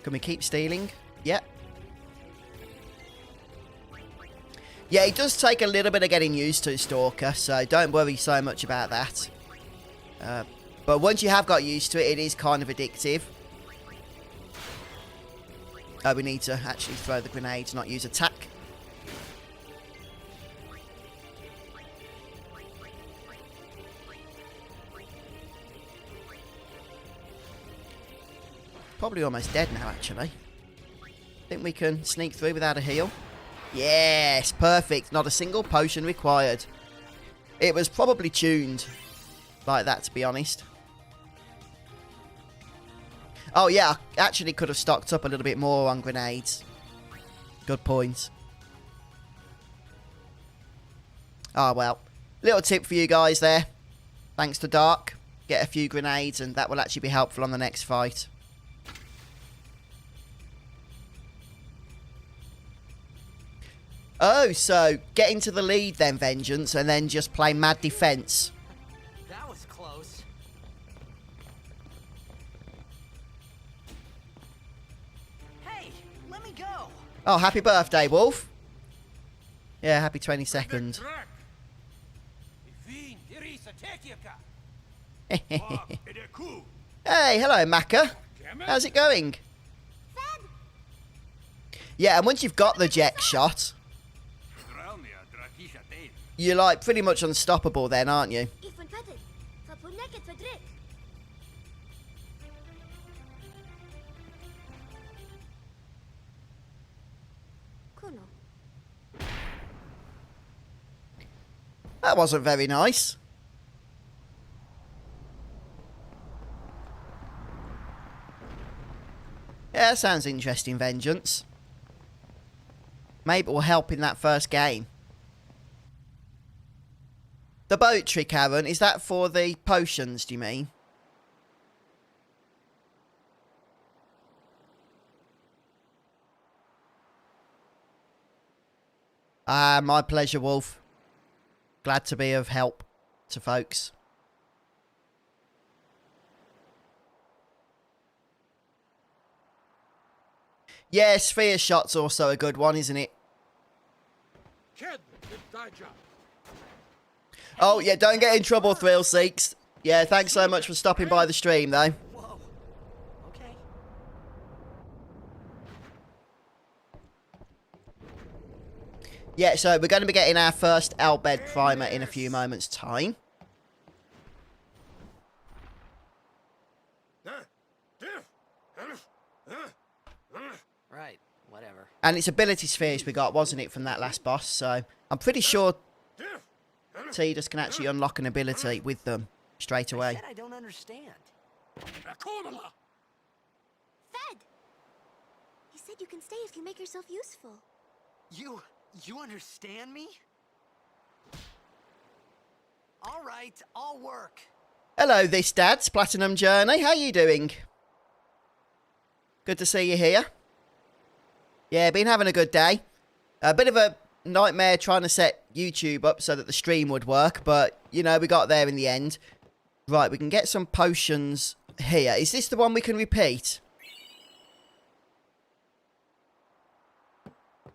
Can we keep stealing? Yep. Yeah, it does take a little bit of getting used to, Stalker, so don't worry so much about that. But once you have got used to it, it is kind of addictive. Oh, we need to actually throw the grenades, not use attack. Probably almost dead now, actually. Think we can sneak through without a heal? Yes, perfect. Not a single potion required. It was probably tuned like that, to be honest. Oh, yeah, I actually could have stocked up a little bit more on grenades. Good point. Oh, well. Little tip for you guys there. Thanks to Dark. Get a few grenades, and that will actually be helpful on the next fight. Oh, so get into the lead then, Vengeance, and then just play mad defense. That was close. Hey, let me go. Oh, happy birthday, Wolf. Yeah, happy 22nd. Hey, hello, Macca. How's it going? Yeah, and once you've got the jet shot, you're like pretty much unstoppable then, aren't you? That wasn't very nice. Yeah, that sounds interesting, Vengeance. Maybe it will help in that first game. The boat trick, Aaron, is that for the potions, do you mean? Ah, my pleasure, Wolf. Glad to be of help to folks. Yeah, sphere shot's also a good one, isn't it? Oh, yeah, don't get in trouble, Thrill Seeks. Yeah, thanks so much for stopping by the stream, though. Whoa. Okay. Yeah, so we're going to be getting our first Bhed primer in a few moments' time. Right, whatever. And it's ability spheres we got, wasn't it, from that last boss? So I'm pretty sure Tidus can actually unlock an ability with them straight away. I said I don't understand. Fed! He said you can stay if you make yourself useful. You understand me? All right, I'll work. Hello, this Dad's Platinum Journey. How you doing? Good to see you here. Yeah, been having a good day. A bit of a nightmare trying to set YouTube up so that the stream would work, but, you know, we got there in the end. Right, we can get some potions here. Is this the one we can repeat?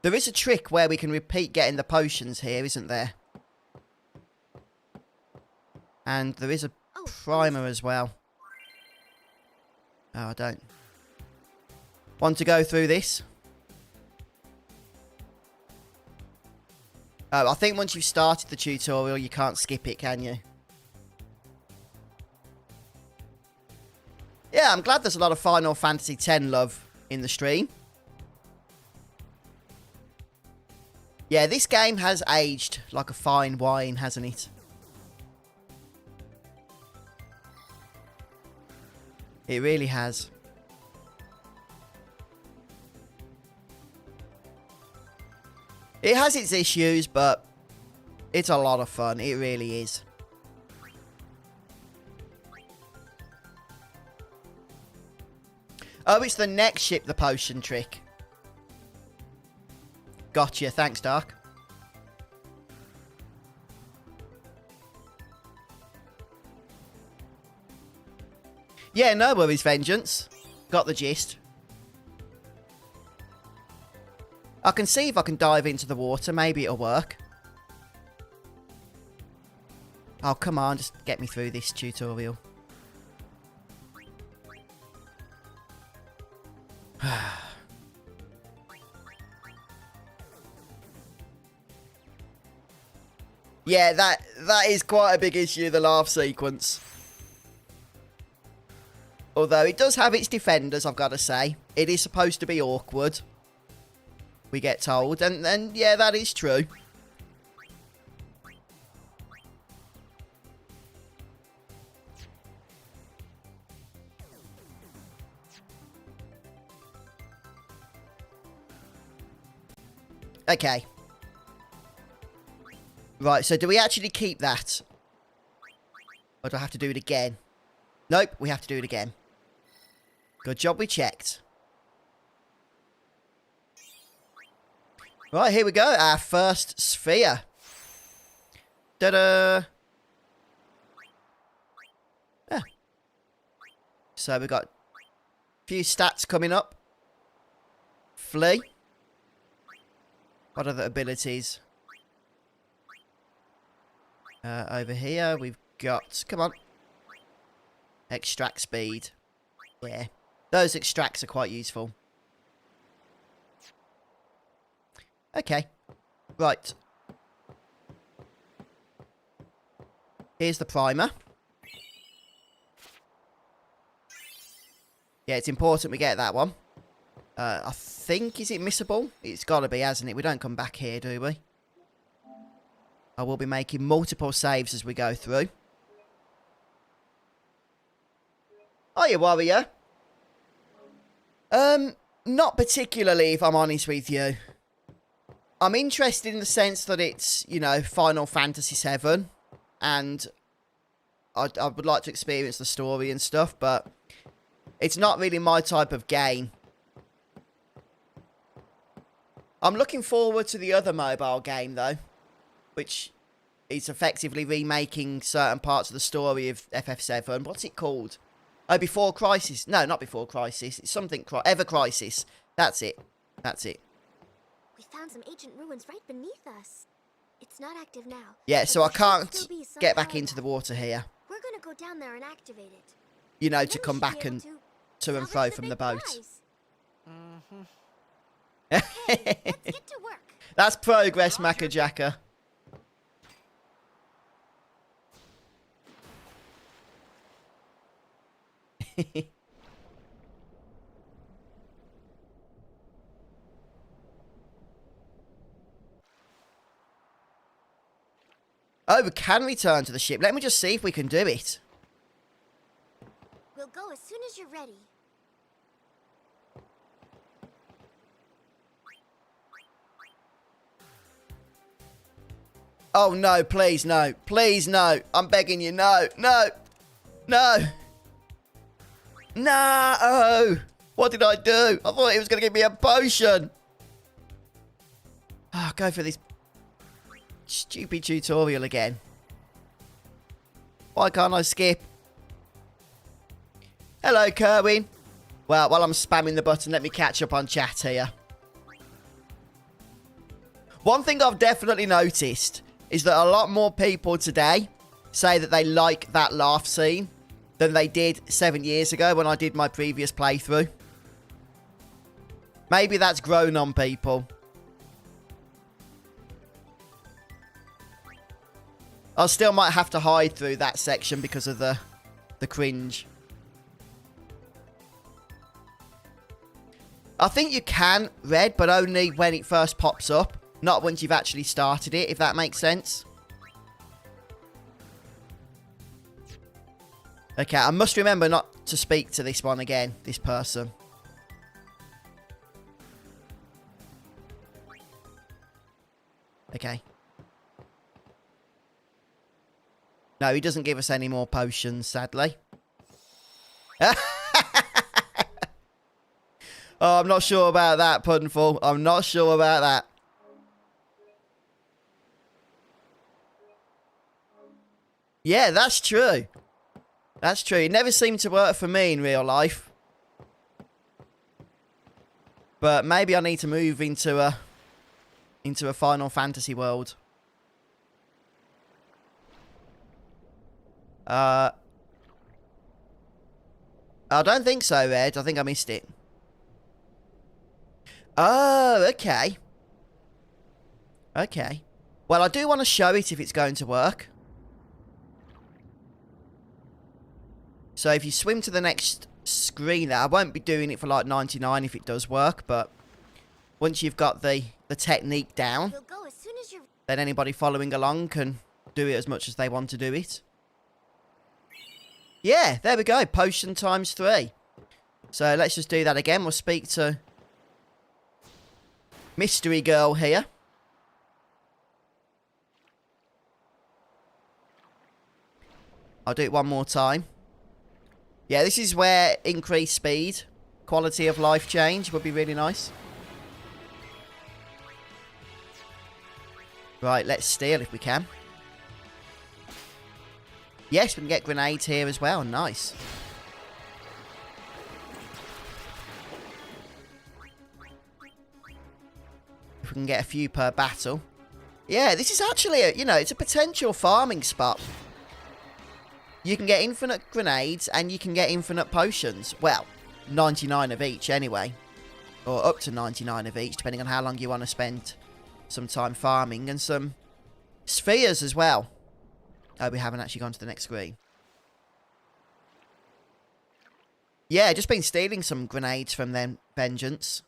There is a trick where we can repeat getting the potions here, isn't there? And there is a primer as well. Oh, I don't want to go through this. Oh, I think once you've started the tutorial, you can't skip it, can you? yeah, I'm glad there's a lot of Final Fantasy X love in the stream. Yeah, this game has aged like a fine wine, hasn't it? It really has. It has its issues, but it's a lot of fun. It really is. Oh, it's the next ship, the potion trick. Gotcha. Thanks, Dark. Yeah, no worries, Vengeance. Got the gist. I can see if I can dive into the water. Maybe it'll work. Oh, come on. Just get me through this tutorial. Yeah, that is quite a big issue, the laugh sequence. Although it does have its defenders, I've got to say. It is supposed to be awkward, we get told. And yeah, that is true. Okay. Right, so do we actually keep that? Or do I have to do it again? Nope, we have to do it again. Good job we checked. Right, here we go. Our first sphere. Ta-da! Yeah. So we've got a few stats coming up. Flee. What other abilities? Over here we've got... Come on. Extract speed. Yeah. Those extracts are quite useful. Okay. Right. Here's the primer. Yeah, it's important we get that one. I think, is it missable? It's got to be, hasn't it? We don't come back here, do we? I will be making multiple saves as we go through. Are you, warrior? Not particularly, if I'm honest with you. I'm interested in the sense that it's, you know, Final Fantasy VII, and I would like to experience the story and stuff, but it's not really my type of game. I'm looking forward to the other mobile game, though, which is effectively remaking certain parts of the story of FF7. What's it called? Oh, Before Crisis. No, not Before Crisis. It's something... Ever Crisis. That's it. That's it. We found some ancient ruins right beneath us. It's not active now. Yeah, so I but there should can't still be some get back power into the left. water here. We're gonna go down there and activate it. You know, Then to we come should back be able and to to and salvage fro the from big the boat. prize. Okay, let's get to work. That's progress, Macajacka. Oh, we can return to the ship. Let me just see if we can do it. We'll go as soon as you're ready. Oh, no, please, no. Please, no. I'm begging you, no. No. No. No. What did I do? I thought it was going to give me a potion. Oh, go for this stupid tutorial again. Why can't I skip? Hello, Kerwin. Well, while I'm spamming the button, let me catch up on chat here. One thing I've definitely noticed is that a lot more people today say that they like that laugh scene than they did 7 years ago when I did my previous playthrough. Maybe that's grown on people. I still might have to hide through that section because of the cringe. I think you can, Red, but only when it first pops up. Not once you've actually started it, if that makes sense. Okay, I must remember not to speak to this one again, this person. Okay. No, he doesn't give us any more potions, sadly. Oh, I'm not sure about that, Punful. I'm not sure about that. Yeah, that's true. That's true. It never seemed to work for me in real life. But maybe I need to move into a Final Fantasy world. I don't think so, Ed. I think I missed it. Oh, okay. Okay. Well, I do want to show it if it's going to work. So if you swim to the next screen there, I won't be doing it for like 99 if it does work, but once you've got the technique down, We'll go as soon as you're... then anybody following along can do it as much as they want to do it. Yeah, there we go. Potion times 3. So let's just do that again. We'll speak to Mystery Girl here. I'll do it one more time. Yeah, this is where increased speed, quality of life change would be really nice. Right, let's steal if we can. Yes, we can get grenades here as well. Nice. If we can get a few per battle. Yeah, this is actually, it's a potential farming spot. You can get infinite grenades and you can get infinite potions. Well, 99 of each anyway. Or up to 99 of each, depending on how long you want to spend some time farming. And some spheres as well. Oh, we haven't actually gone to the next screen. Yeah, just been stealing some grenades from them, Vengeance.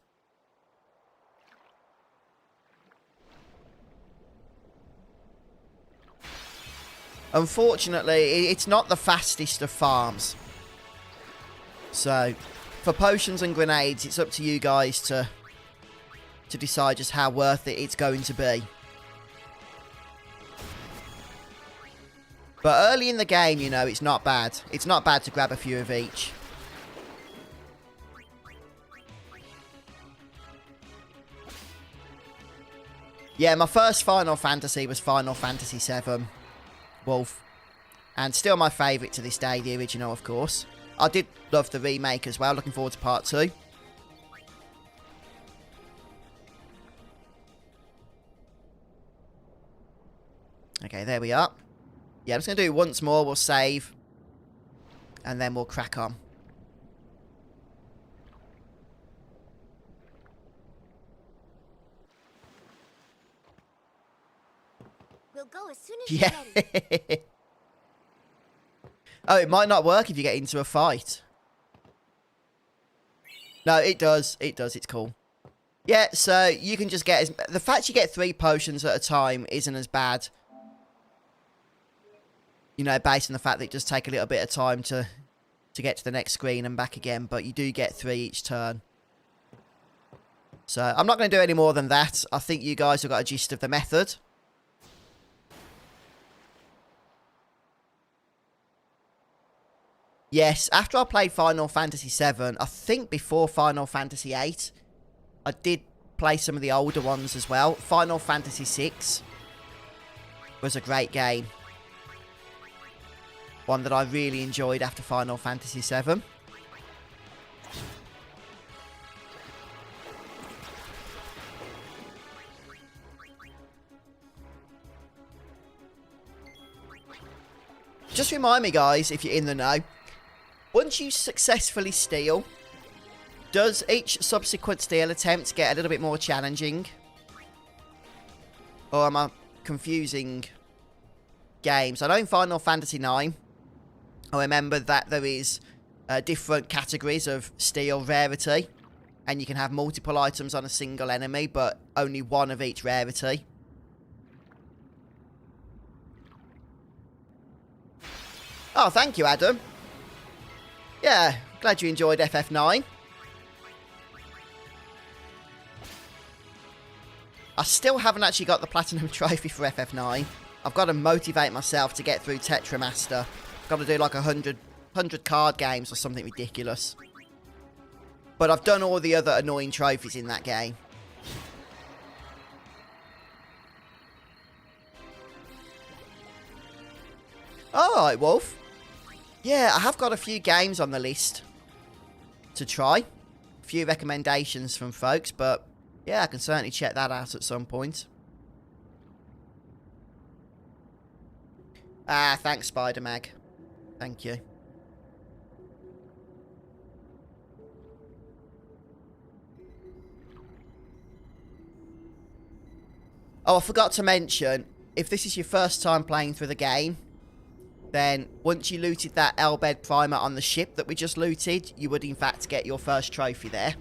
Unfortunately, it's not the fastest of farms. So, for potions and grenades, it's up to you guys to decide just how worth it it's going to be. But early in the game, it's not bad. It's not bad to grab a few of each. Yeah, my first Final Fantasy was Final Fantasy VII. Wolf. And still my favourite to this day, the original, of course. I did love the remake as well. Looking forward to part 2. Okay, there we are. Yeah, I'm just going to do it once more. We'll save. And then we'll crack on. We'll go as soon as you're ready. Yeah. Oh, it might not work if you get into a fight. No, it does. It does. It's cool. Yeah, so you can just get... The fact you get 3 potions at a time isn't as bad. Based on the fact that it does take a little bit of time to get to the next screen and back again. But you do get 3 each turn. So, I'm not going to do any more than that. I think you guys have got a gist of the method. Yes, after I played Final Fantasy VII, I think before Final Fantasy VIII, I did play some of the older ones as well. Final Fantasy VI was a great game. One that I really enjoyed after Final Fantasy VII. Just remind me, guys, if you're in the know. Once you successfully steal, does each subsequent steal attempt get a little bit more challenging? Or am I confusing games? I know in Final Fantasy IX, I remember that there is different categories of steal rarity. And you can have multiple items on a single enemy, but only one of each rarity. Oh, thank you, Adam. Yeah, glad you enjoyed FF9. I still haven't actually got the Platinum Trophy for FF9. I've got to motivate myself to get through Tetramaster. I've got to do like 100 card games or something ridiculous. But I've done all the other annoying trophies in that game. Alright, Wolf. Yeah, I have got a few games on the list to try. A few recommendations from folks, but yeah, I can certainly check that out at some point. Ah, thanks, Spider-Mag. Thank you. Oh, I forgot to mention, if this is your first time playing through the game, then once you looted that Bhed primer on the ship that we just looted, you would in fact get your first trophy there.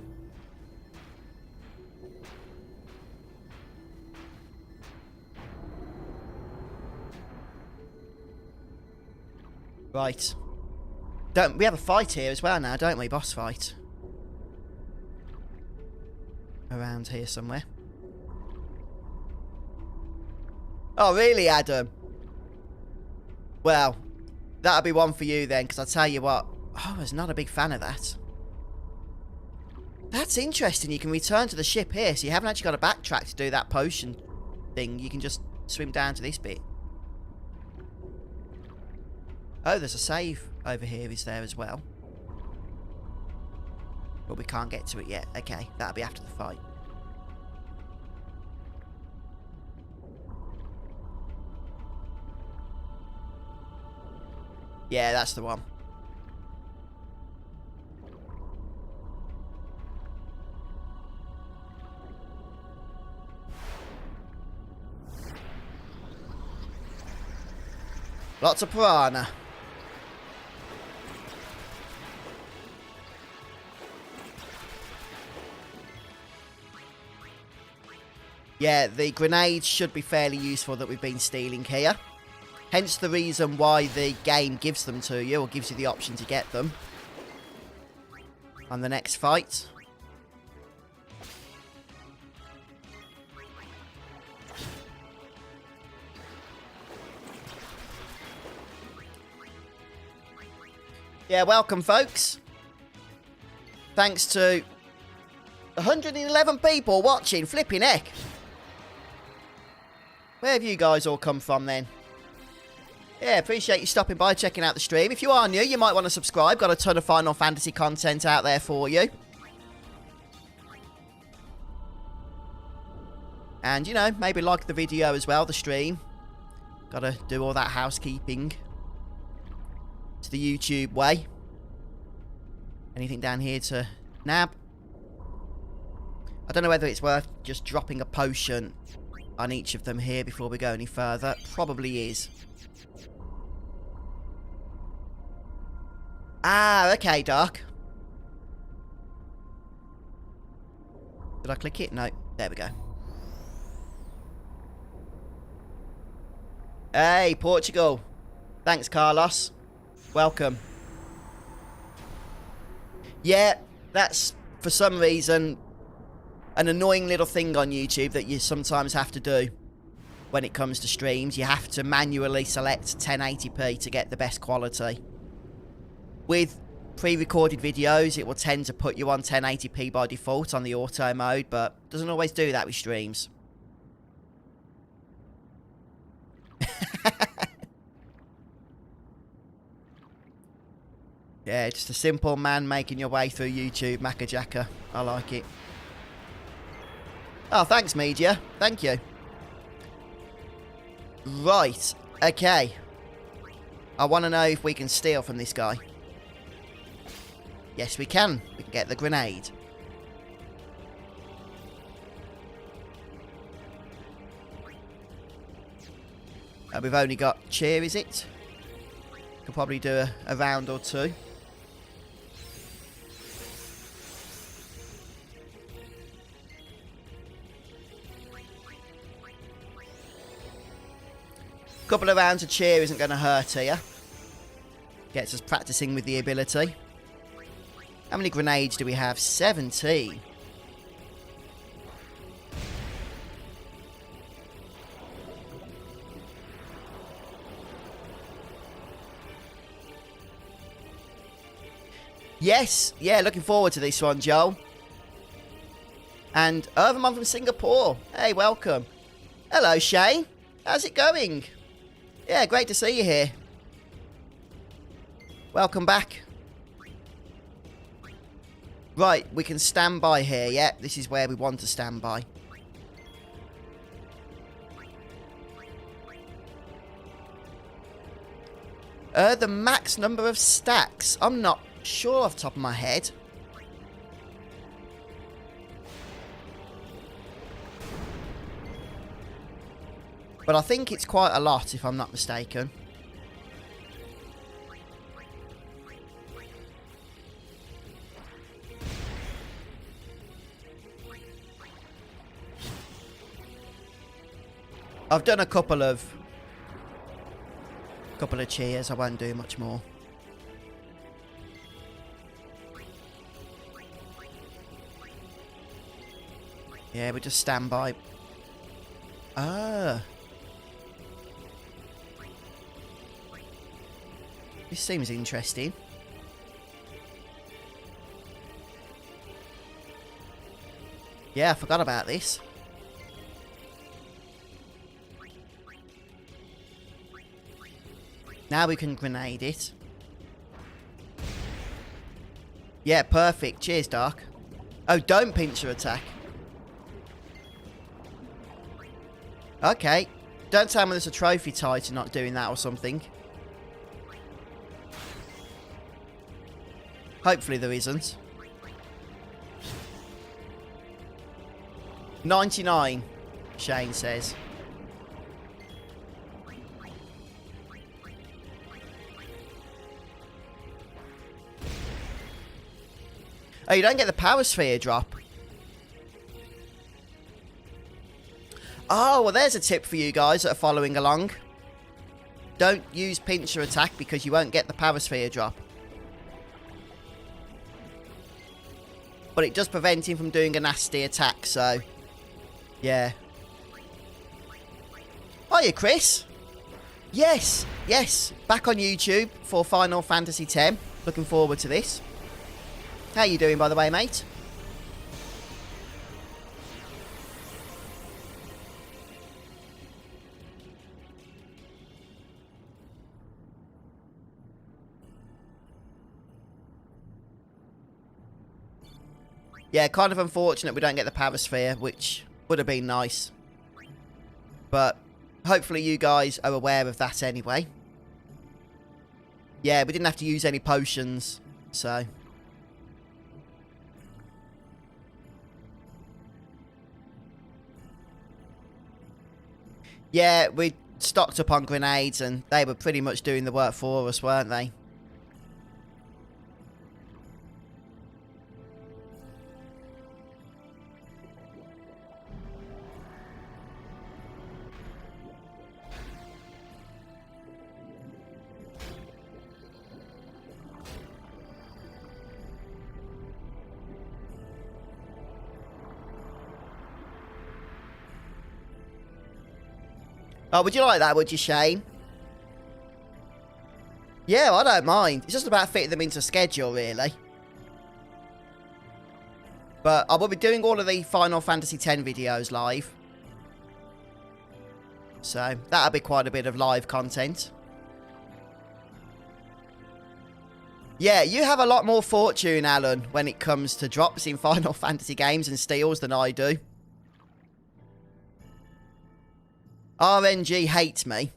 Right. We have a fight here as well now, don't we? Boss fight. Around here somewhere. Oh, really, Adam? Well, that'll be one for you then, because I'll tell you what. Oh, I was not a big fan of that. That's interesting. You can return to the ship here, so you haven't actually got to backtrack to do that potion thing. You can just swim down to this bit. Oh, there's a save over here, is there as well? But we can't get to it yet. Okay, that'll be after the fight. Yeah, that's the one. Lots of piranha. Yeah, the grenades should be fairly useful that we've been stealing here. Hence the reason why the game gives them to you, or gives you the option to get them on the next fight. Yeah, welcome, folks. Thanks to 111 people watching. Flipping heck. Where have you guys all come from then? Yeah, appreciate you stopping by, checking out the stream. If you are new, you might want to subscribe. Got a ton of Final Fantasy content out there for you. And, you know, maybe like the video as well, the stream. Got to do all that housekeeping. It's the YouTube way. Anything down here to nab? I don't know whether it's worth just dropping a potion on each of them here before we go any further. Probably is. Ah, okay, Dark. Did I click it? No. There we go. Hey, Portugal. Thanks, Carlos. Welcome. Yeah, that's, for some reason, an annoying little thing on YouTube that you sometimes have to do when it comes to streams. You have to manually select 1080p to get the best quality. With pre-recorded videos, it will tend to put you on 1080p by default on the auto mode, but doesn't always do that with streams. Yeah, just a simple man making your way through YouTube, Macajacka. I like it. Oh, thanks, media. Thank you. Right. Okay. I want to know if we can steal from this guy. Yes, we can. We can get the grenade. We've only got cheer, is it? Could probably do a round or two. Couple of rounds of cheer isn't going to hurt here. Gets us practicing with the ability. How many grenades do we have? 17. Yes, yeah, looking forward to this one, Joel. And Overman from Singapore. Hey, welcome. Hello, Shane. How's it going? Yeah, great to see you here. Welcome back. Right, we can stand by here, yeah? This is where we want to stand by. The max number of stacks. I'm not sure off the top of my head. But I think it's quite a lot, if I'm not mistaken. I've done a couple of cheers. I won't do much more. Yeah, we just stand by. Ah. This seems interesting. Yeah, I forgot about this. Now we can grenade it. Yeah, perfect. Cheers, Dark. Oh, don't pincer attack. Okay. Don't tell me there's a trophy tied to not doing that or something. Hopefully there isn't. 99, Shane says. Oh, you don't get the power sphere drop. Oh, well, there's a tip for you guys that are following along. Don't use pincer attack because you won't get the power sphere drop. But it does prevent him from doing a nasty attack, so... yeah. Hiya, Chris. Yes, yes. Back on YouTube for Final Fantasy X. Looking forward to this. How you doing, by the way, mate? Yeah, kind of unfortunate we don't get the power sphere, which would have been nice. But hopefully you guys are aware of that anyway. Yeah, we didn't have to use any potions, so... yeah, we stocked up on grenades and they were pretty much doing the work for us, weren't they? Oh, would you like that, would you, Shane? Yeah, I don't mind. It's just about fitting them into schedule, really. But I will be doing all of the Final Fantasy X videos live. So, that'll be quite a bit of live content. Yeah, you have a lot more fortune, Alan, when it comes to drops in Final Fantasy games and steals than I do. RNG hates me.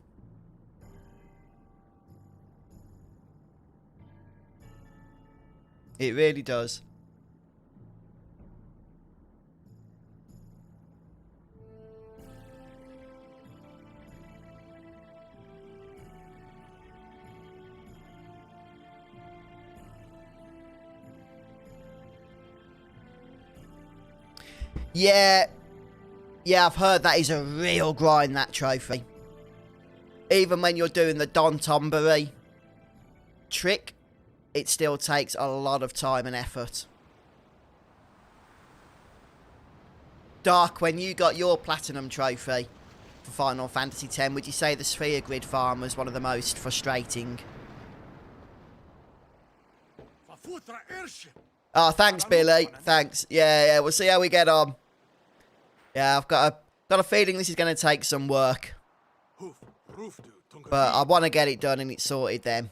It really does. Yeah. Yeah, I've heard that is a real grind, that trophy. even when you're doing the Don Tombury trick, it still takes a lot of time and effort. Dark, when you got your Platinum Trophy for Final Fantasy X, would you say the Sphere Grid farm was one of the most frustrating? Oh, thanks, Billy. Thanks. Yeah, we'll see how we get on. Yeah, I've got a feeling this is going to take some work. But I want to get it done and it's sorted then.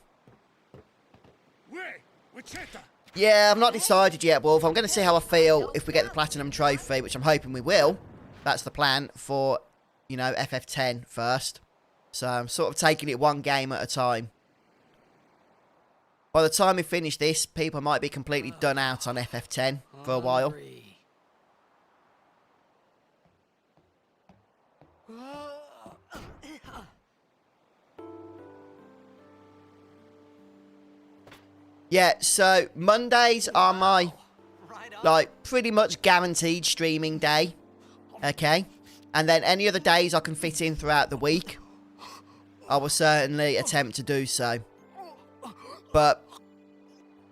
Yeah, I'm not decided yet, Wolf. I'm going to see how I feel if we get the Platinum Trophy, which I'm hoping we will. That's the plan for, you know, FF10 first. So I'm sort of taking it one game at a time. By the time we finish this, people might be completely done out on FF10 for a while. Yeah, so Mondays are my, like, pretty much guaranteed streaming day. Okay? And then any other days I can fit in throughout the week, I will certainly attempt to do so. But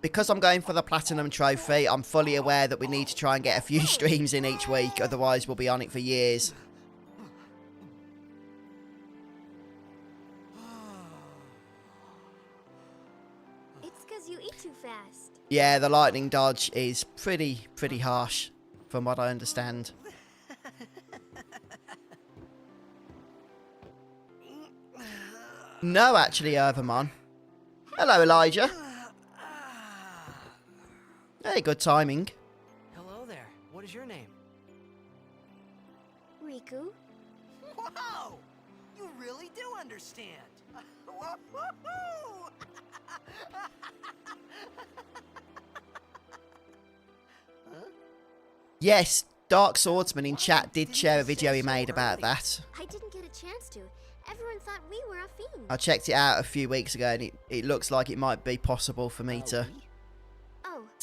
because I'm going for the Platinum Trophy, I'm fully aware that we need to try and get a few streams in each week, otherwise we'll be on it for years. It's because you eat too fast. Yeah, the lightning dodge is pretty harsh, from what I understand. No, actually, Overmon. Hello, Elijah. Hey, good timing. Hello there. What is your name? Riku? Wow! You really do understand. Woo-hoo-hoo! Yes, Dark Swordsman in chat did share a video he made about that. I didn't get a chance to. Everyone thought we were a fiend. I checked it out a few weeks ago and it looks like it might be possible for me to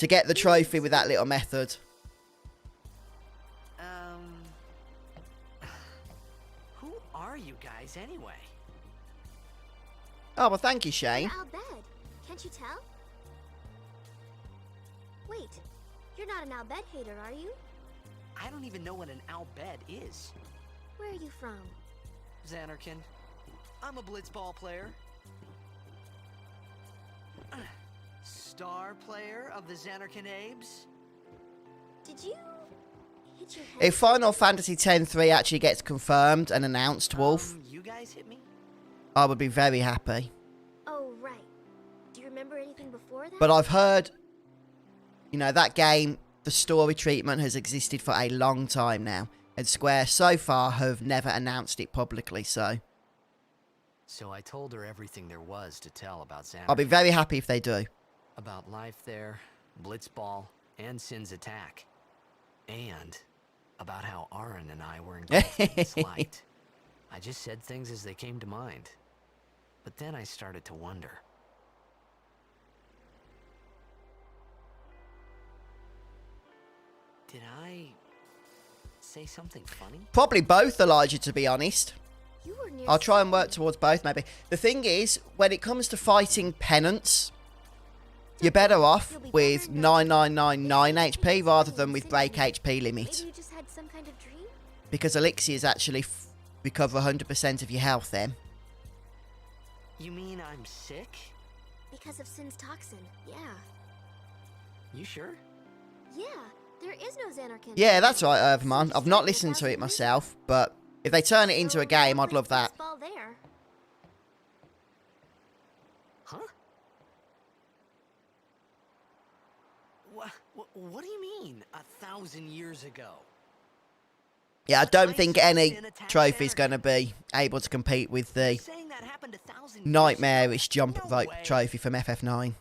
get the trophy with that little method. Who are you guys anyway? Oh, well, thank you, Shane. You're Bhed. Can't you tell? Wait, you're not an Bhed hater, are you? I don't even know what an Bhed is. Where are you from? Xanarkin. I'm a blitzball player. Star player of the Xanarkin Abes. Did you hit your head? If Final Fantasy X-3 actually gets confirmed and announced, Wolf, You guys hit me? I would be very happy. Oh, right. Do you remember anything before that? But I've heard, you know, that game, the story treatment has existed for a long time now. And Square, so far, have never announced it publicly, so So I told her everything there was to tell about Xanarkin. I'll be very happy if they do. About life there, Blitzball, and Sin's attack. And about how Aaron and I were engulfed in this light. I just said things as they came to mind. But then I started to wonder. Did I say something funny? Probably both, Elijah, to be honest. You were near I'll try and work towards both, maybe. The thing is, when it comes to fighting penance, you're better off with 9999 HP rather than with break HP limit. Maybe you just had some kind of dream? Because elixirs actually recover 100% of your health then. You mean I'm sick? Because of Sin's toxin, yeah. You sure? Yeah, there is no Xanarkin. Yeah, that's right, Irvman. I've not listened to it myself, but if they turn it into a game, I'd love that. There. Huh? What do you mean, 1,000 years ago? Yeah, I don't think any trophy's going to be able to compete with the Saying that happened 1,000 years nightmarish ago? jump No rope way. trophy from FF9.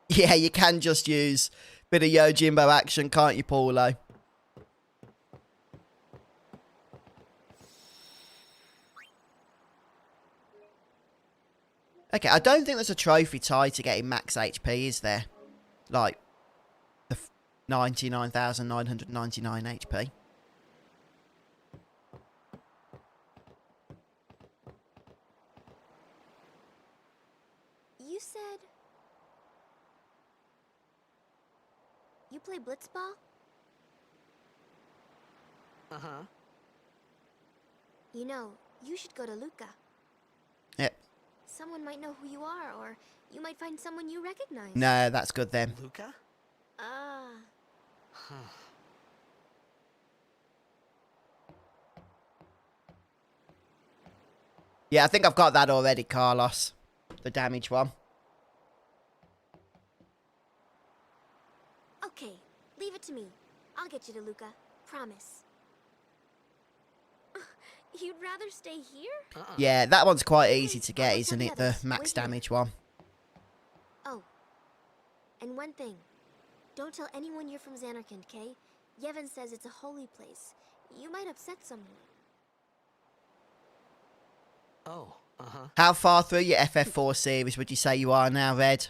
Yeah, you can just use a bit of Yojimbo action, can't you, Paulo? Okay, I don't think there's a trophy tied to getting max HP, is there? Like, the 99,999 HP. you play blitzball? Uh-huh. You know, you should go to Luca. Yep. Someone might know who you are, or you might find someone you recognize. No, that's good then. Luca? Ah. Huh. Yeah, I think I've got that already, Carlos. The damage one. Okay, leave it to me. I'll get you to Luca. Promise. You'd rather stay here? Yeah, that one's quite easy to I'll get, tell isn't the it? The others. max Wait here. damage one. Oh. And one thing. Don't tell anyone you're from Xanarkand, okay? Yevon says it's a holy place. You might upset someone. Oh, uh-huh. How far through your FF4 series would you say you are now, Red?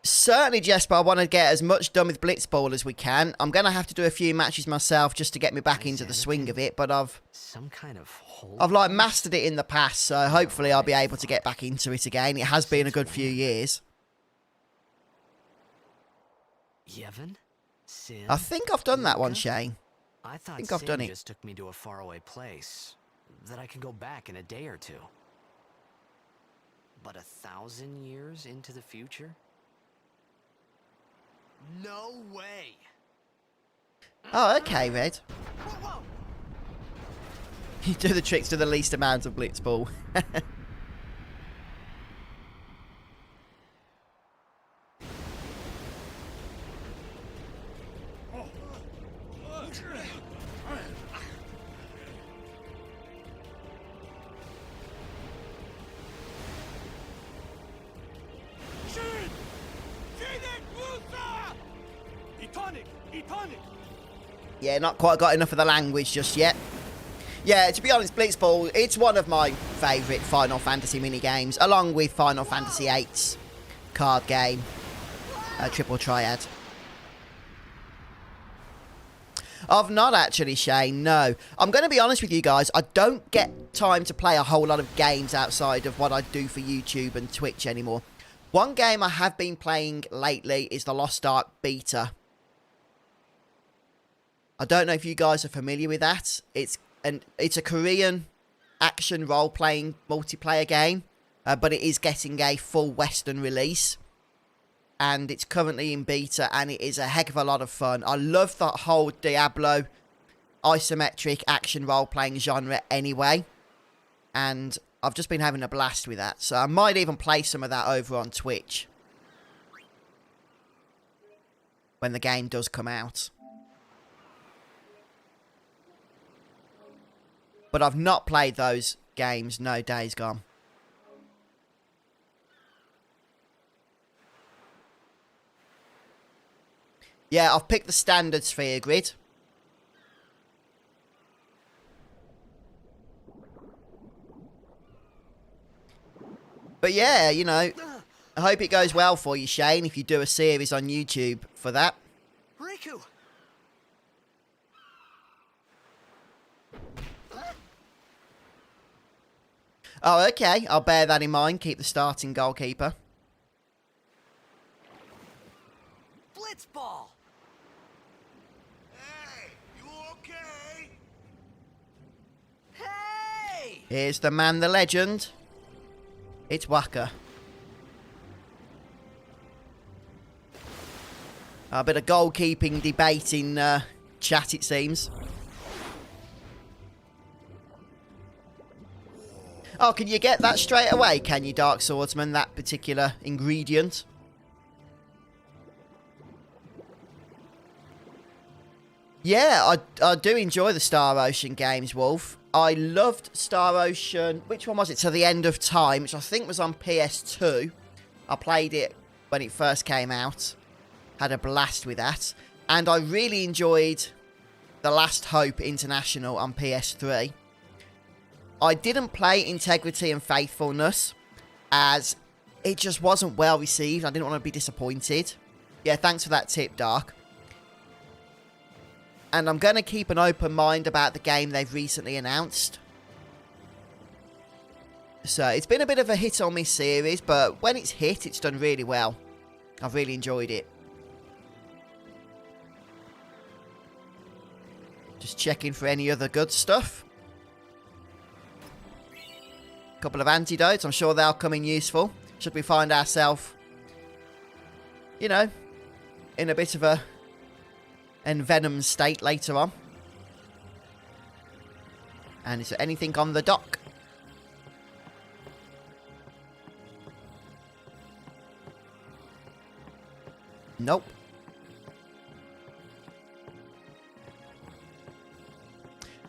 Certainly, Jesper, I want to get as much done with Blitzball as we can. I'm going to have to do a few matches myself just to get me back into the swing of it, but I've Some kind of hole. like mastered it in the past, so hopefully I'll be able to get back into it again. It has been a good few years. Yevon? Sin? I think I've done that one, Luca? Shane. I thought think I've Sin done it. just took me to a faraway place that I could go back in a day or two. But 1,000 years into the future? No way! Oh, okay, Red. Whoa, whoa! You do the tricks to the least amount of Blitzball. Yeah, not quite got enough of the language just yet. Yeah, to be honest, Blitzball, it's one of my favourite Final Fantasy minigames, along with Final Fantasy VIII's card game, Triple Triad. I've not actually, Shane, no. I'm going to be honest with you guys, I don't get time to play a whole lot of games outside of what I do for YouTube and Twitch anymore. One game I have been playing lately is the Lost Ark beta. I don't know if you guys are familiar with that. It's a Korean action role-playing multiplayer game, but it is getting a full Western release. And it's currently in beta, and it is a heck of a lot of fun. I love that whole Diablo isometric action role-playing genre anyway. And I've just been having a blast with that. So I might even play some of that over on Twitch when the game does come out. But I've not played those games, no, Days Gone. Yeah, I've picked the standard sphere grid. But yeah, you know, I hope it goes well for you, Shane, if you do a series on YouTube for that. Riku! Oh, okay. I'll bear that in mind. Keep the starting goalkeeper. Blitzball! Hey, you okay? Hey! Here's the man, the legend. It's Waka. A bit of goalkeeping debate in chat, it seems. Oh, can you get that straight away, can you, Dark Swordsman, that particular ingredient? Yeah, I do enjoy the Star Ocean games, Wolf. I loved Star Ocean, which one was it? To the End of Time, which I think was on PS2. I played it when it first came out. Had a blast with that. And I really enjoyed The Last Hope International on PS3. I didn't play Integrity and Faithfulness, as it just wasn't well received. I didn't want to be disappointed. Yeah, thanks for that tip, Dark. And I'm going to keep an open mind about the game they've recently announced. So it's been a bit of a hit or miss series, but when it's hit, it's done really well. I've really enjoyed it. Just checking for any other good stuff. Couple of antidotes, I'm sure they'll come in useful. Should we find ourselves, you know, in a bit of a envenomed state later on. And is there anything on the dock? Nope.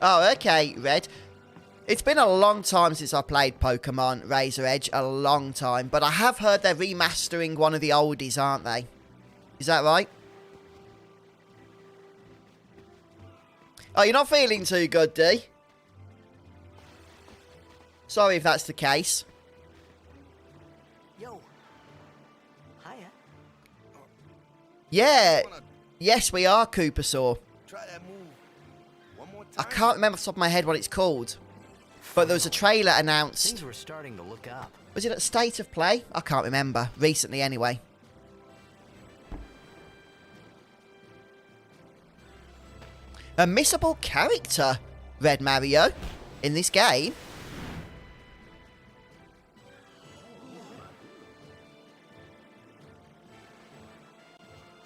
Oh, okay, Red. It's been a long time since I played Pokemon Razor Edge, a long time. But I have heard they're remastering one of the oldies, aren't they? Is that right? Oh, you're not feeling too good, D? Sorry if that's the case. Yo. Hiya. Yeah. Yes, we are, Koopasaur. Try that move. One more I time. can't remember off the top of my head what it's called. But there was a trailer announced. Things were starting to look up. Was it at State of Play? I can't remember. Recently, anyway. A missable character, Red Mario, in this game.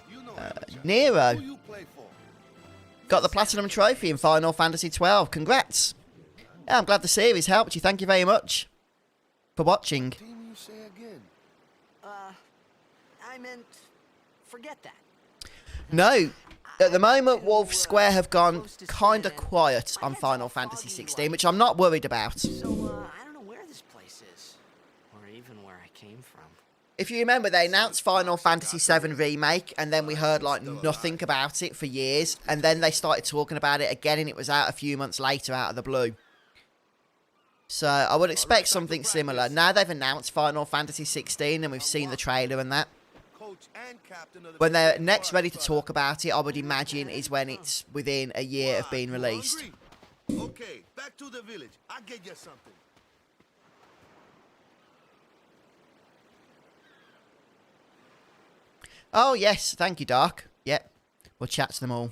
You know Nero. who you play for. Got the Platinum Trophy in Final Fantasy XII. Congrats. Yeah, I'm glad the series helped you. Thank you very much for watching. Team you say again. I meant, forget that. No. At the moment, Wolf Square have gone kind of quiet on Final Fantasy 16, which I'm not worried about. So, I don't know where this place is. Or even where I came from. If you remember, they announced Final Fantasy VII Remake, and then we heard, like, nothing about it for years. And then they started talking about it again, and it was out a few months later out of the blue. So, I would expect something similar. Now they've announced Final Fantasy 16, and we've seen the trailer and that. Coach and captain of the When they're next ready to talk about it, I would imagine is when it's within a year of being released. Hungry? Okay, back to the village. I'll get you something. Oh, yes. Thank you, Dark. Yep. We'll chat to them all.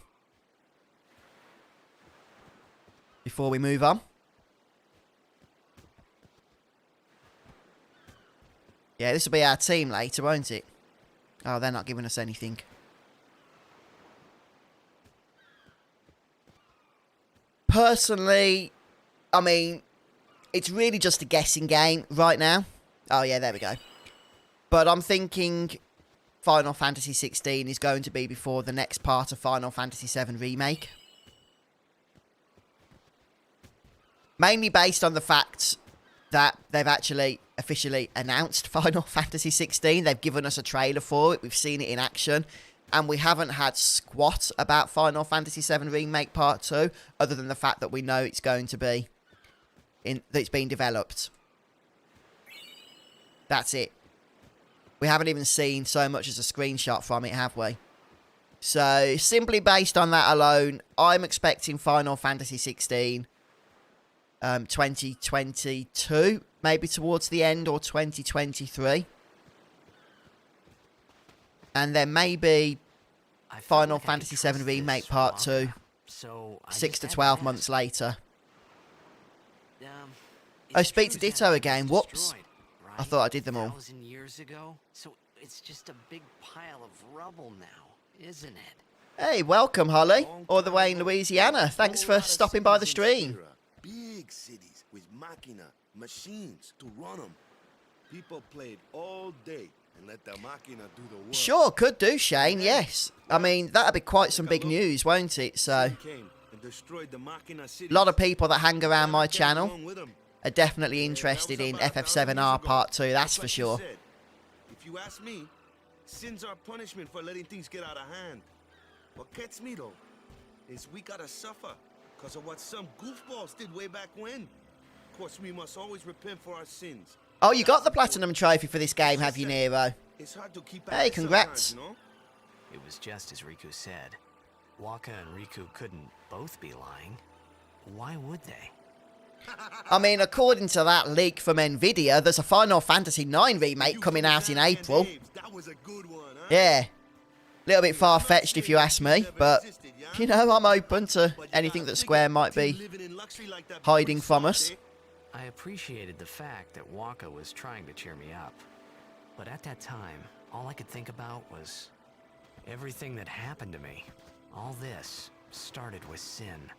Before we move on. Yeah, this will be our team later, won't it? Oh, they're not giving us anything. Personally, I mean, it's really just a guessing game right now. Oh, yeah, there we go. But I'm thinking Final Fantasy 16 is going to be before the next part of Final Fantasy 7 Remake. Mainly based on the fact that they've actually officially announced Final Fantasy 16. They've given us a trailer for it. We've seen it in action. And we haven't had squat about Final Fantasy 7 Remake Part 2, other than the fact that we know it's going to be that it's being developed. That's it. We haven't even seen so much as a screenshot from it, have we? So, simply based on that alone, I'm expecting Final Fantasy 16 2022, maybe towards the end, or 2023. And then maybe Final Fantasy 7 Remake Part 2, So 6 to 12 months later. Oh, speak to Ditto again. Whoops. I thought I did them all. 1,000 years ago, so it's just a big pile of rubble now, isn't it? Hey, welcome, Holly, all the way in Louisiana. Thanks for stopping by the stream. Big cities with machina, machines to run them. People played all day and let the machina do the work. Sure, could do, Shane, yes. I mean, that'd be quite some big news, won't it? So, Came and destroyed the machina cities. a lot of people that hang around my channel Along with 'em. are definitely interested in FF7R Part 2, that's for sure. If you ask me, sins are punishment for letting things get out of hand. What gets me though is we gotta suffer because of what some goofballs did way back when. Of course, we must always repent for our sins. Oh, you got the Platinum Trophy for this game, have you, Nero? It's hard to keep Hey, at it congrats. sometimes, you know? It was just as Riku said. Waka and Riku couldn't both be lying. Why would they? I mean, according to that leak from Nvidia, there's a Final Fantasy IX remake coming out in April. That was a good one, huh? Yeah. A little bit far-fetched if you ask me, but, you know, I'm open to anything that Square might be hiding from us. I appreciated the fact that Waka was trying to cheer me up. But at that time, all I could think about was everything that happened to me. All this started with Sin.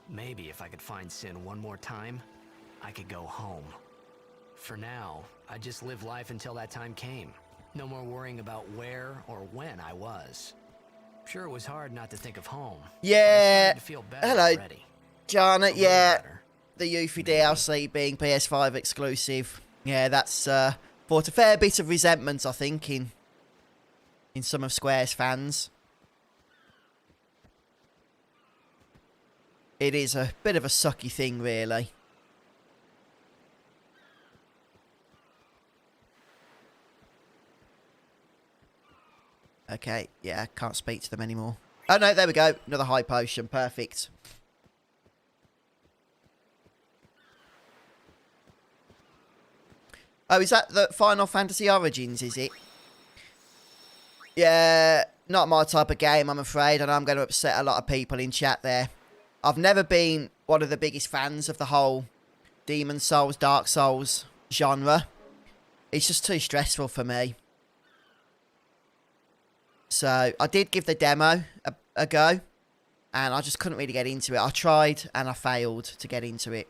Maybe if I could find Sin one more time, I could go home. For now, I just live life until that time came. No more worrying about where or when I was. Sure, it was hard not to think of home. Yeah. To feel better Hello, already. Janet. Yeah. Better. The Yuffie DLC being PS5 exclusive. Yeah, that's brought a fair bit of resentment, I think, in some of Square's fans. It is a bit of a sucky thing, really. Okay, yeah, can't speak to them anymore. Oh no, there we go. Another high potion. Perfect. Oh, is that the Final Fantasy Origins, is it? Yeah, not my type of game, I'm afraid. I know I'm going to upset a lot of people in chat there. I've never been one of the biggest fans of the whole Demon Souls, Dark Souls genre. It's just too stressful for me. So, I did give the demo a go. And I just couldn't really get into it. I tried and I failed to get into it.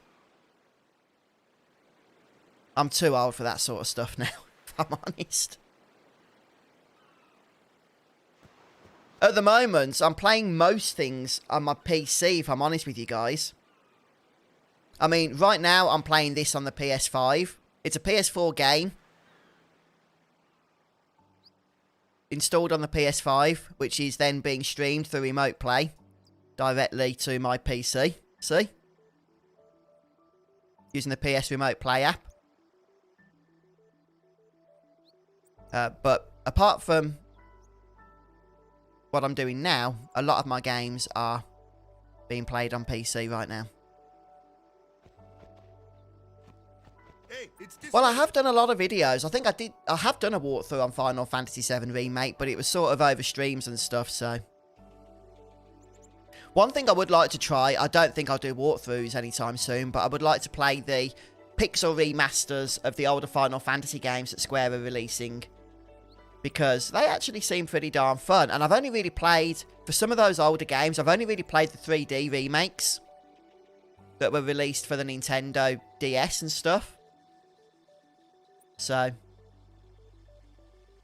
I'm too old for that sort of stuff now, if I'm honest. At the moment, I'm playing most things on my PC, if I'm honest with you guys. I mean, right now, I'm playing this on the PS5. It's a PS4 game. Installed on the PS5, which is then being streamed through Remote Play directly to my PC. See? Using the PS Remote Play app. But apart from what I'm doing now, a lot of my games are being played on PC right now. Hey, it's this Well, I have done a lot of videos. I think I have done a walkthrough on Final Fantasy VII Remake, but it was sort of over streams and stuff, so. One thing I would like to try, I don't think I'll do walkthroughs anytime soon, but I would like to play the pixel remasters of the older Final Fantasy games that Square are releasing. Because they actually seem pretty darn fun. And I've only really played, for some of those older games, I've only really played the 3D remakes that were released for the Nintendo DS and stuff. So,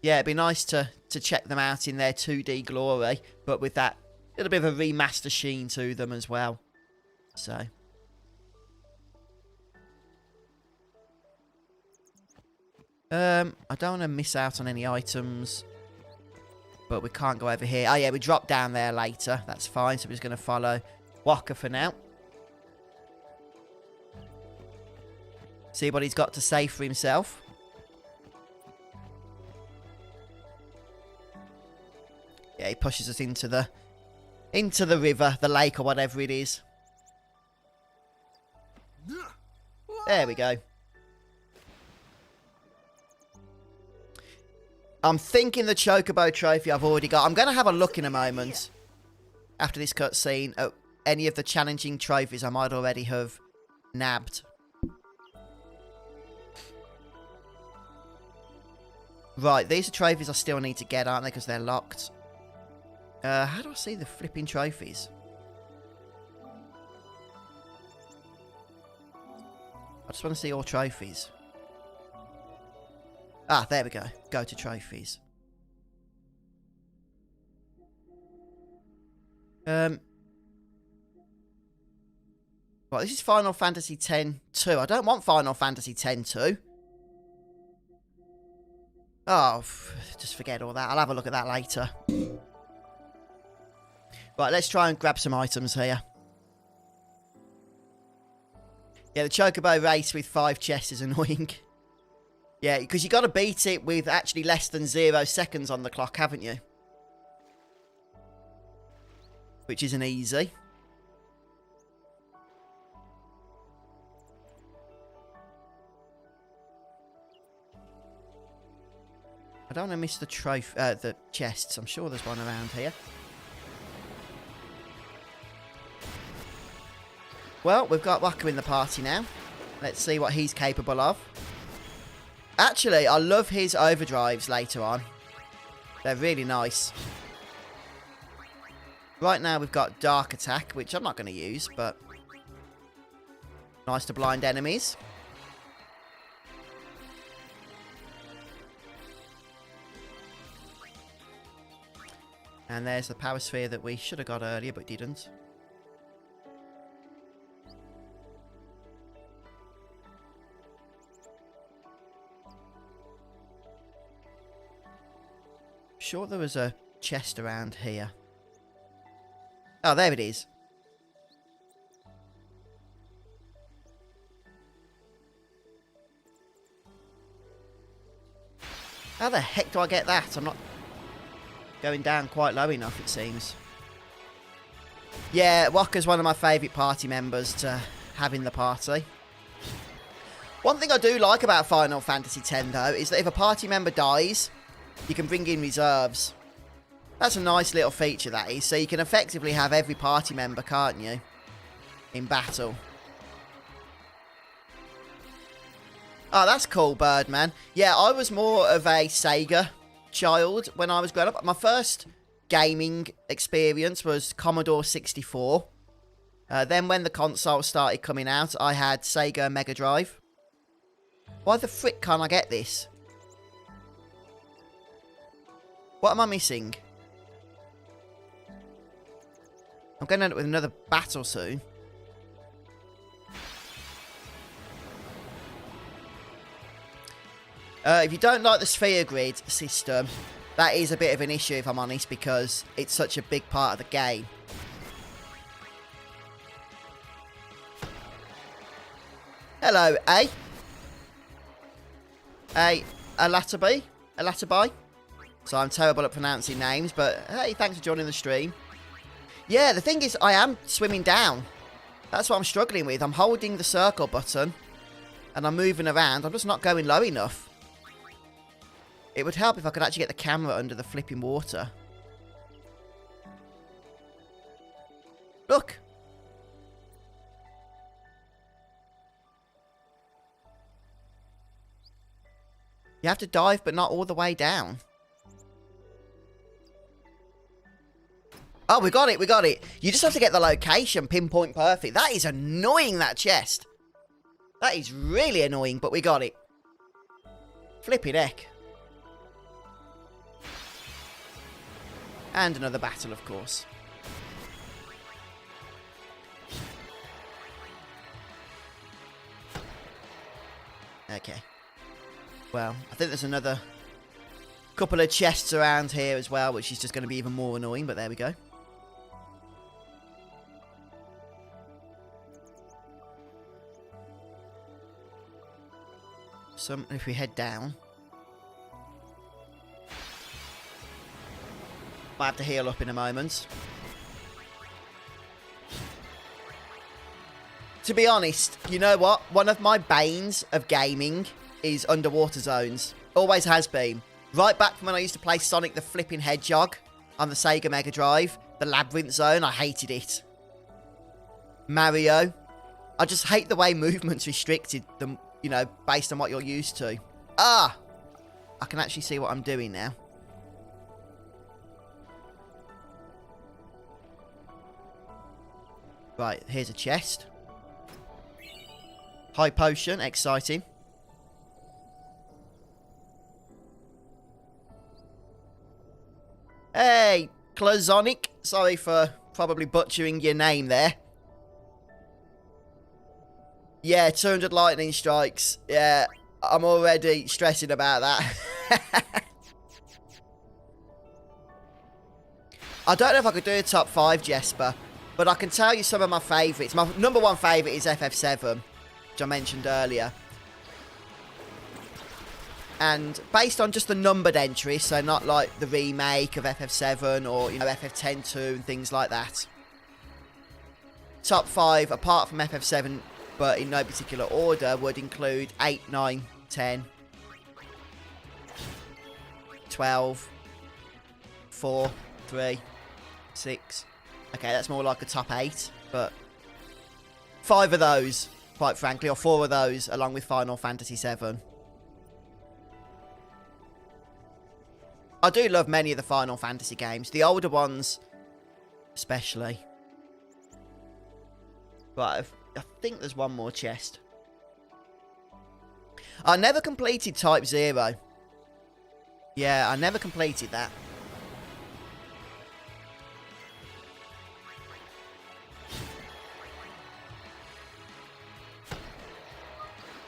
yeah, it'd be nice to check them out in their 2D glory, but with that little bit of a remaster sheen to them as well. So. I don't want to miss out on any items. But we can't go over here. Oh, yeah, we drop down there later. That's fine. So we're just going to follow Waka for now. See what he's got to say for himself. Yeah, he pushes us into the river, the lake, or whatever it is. There we go. I'm thinking the Chocobo trophy I've already got. I'm going to have a look in a moment, after this cutscene, at any of the challenging trophies I might already have nabbed. Right, these are trophies I still need to get, aren't they? Because they're locked. How do I see the flipping trophies? I just want to see all trophies. Ah, there we go. Go to trophies. Right, this is Final Fantasy X-2. I don't want Final Fantasy X-2. Oh, just forget all that. I'll have a look at that later. Right, let's try and grab some items here. Yeah, the Chocobo race with 5 chests is annoying. Yeah, because you got to beat it with actually less than 0 seconds on the clock, haven't you? Which isn't easy. don't want to miss the the chests. I'm sure there's one around here. Well, we've got Waka in the party now. Let's see what he's capable of. Actually, I love his overdrives later on. They're really nice. Right now we've got Dark Attack, which I'm not going to use, but nice to blind enemies. And there's the Power Sphere that we should have got earlier, but didn't. Sure there was a chest around here. Oh, there it is. How the heck do I get that? I'm not going down quite low enough, it seems. Yeah, Waka's one of my favourite party members to have in the party. One thing I do like about Final Fantasy X, though, is that if a party member dies, you can bring in reserves. That's a nice little feature, that is. So you can effectively have every party member, can't you? In battle. Oh, that's cool, Birdman. Yeah, I was more of a Sega child when I was growing up. My first gaming experience was Commodore 64. Then when the console started coming out, I had Sega Mega Drive. Why the frick can't I get this? What am I missing? I'm going to end up with another battle soon. If you don't like the sphere grid system, that is a bit of an issue, if I'm honest, because it's such a big part of the game. Hello, A. Alatabai. So I'm terrible at pronouncing names, but hey, thanks for joining the stream. Yeah, the thing is, I am swimming down. That's what I'm struggling with. I'm holding the circle button, and I'm moving around. I'm just not going low enough. It would help if I could actually get the camera under the flipping water. Look. You have to dive, but not all the way down. Oh, we got it, we got it. You just have to get the location pinpoint perfect. That is annoying, that chest. That is really annoying, but we got it. Flipping heck. And another battle, of course. Okay. Well, I think there's another couple of chests around here as well, which is just going to be even more annoying, but there we go. If we head down, might have to heal up in a moment. To be honest, you know what? One of my banes of gaming is underwater zones. Always has been. Right back from when I used to play Sonic the Flipping Hedgehog on the Sega Mega Drive, the Labyrinth Zone, I hated it. Mario, I just hate the way movement's restricted, you know, based on what you're used to. Ah! I can actually see what I'm doing now. Right, here's a chest. High potion, exciting. Hey, Klazonic. Sorry for probably butchering your name there. Yeah, 200 lightning strikes. Yeah, I'm already stressing about that. I don't know if I could do a top 5, Jesper, but I can tell you some of my favourites. My number 1 favourite is FF7, which I mentioned earlier. And based on just the numbered entries, so not like the remake of FF7 or, you know, FF10-2 and things like that. Top 5, apart from FF7, but in no particular order, would include 8, 9, 10, 12, 4, 3, 6. Okay, that's more like a top 8, but 5 of those, quite frankly, or 4 of those, along with Final Fantasy VII. I do love many of the Final Fantasy games, the older ones especially. Right, I think there's one more chest. I never completed Type 0. Yeah, I never completed that.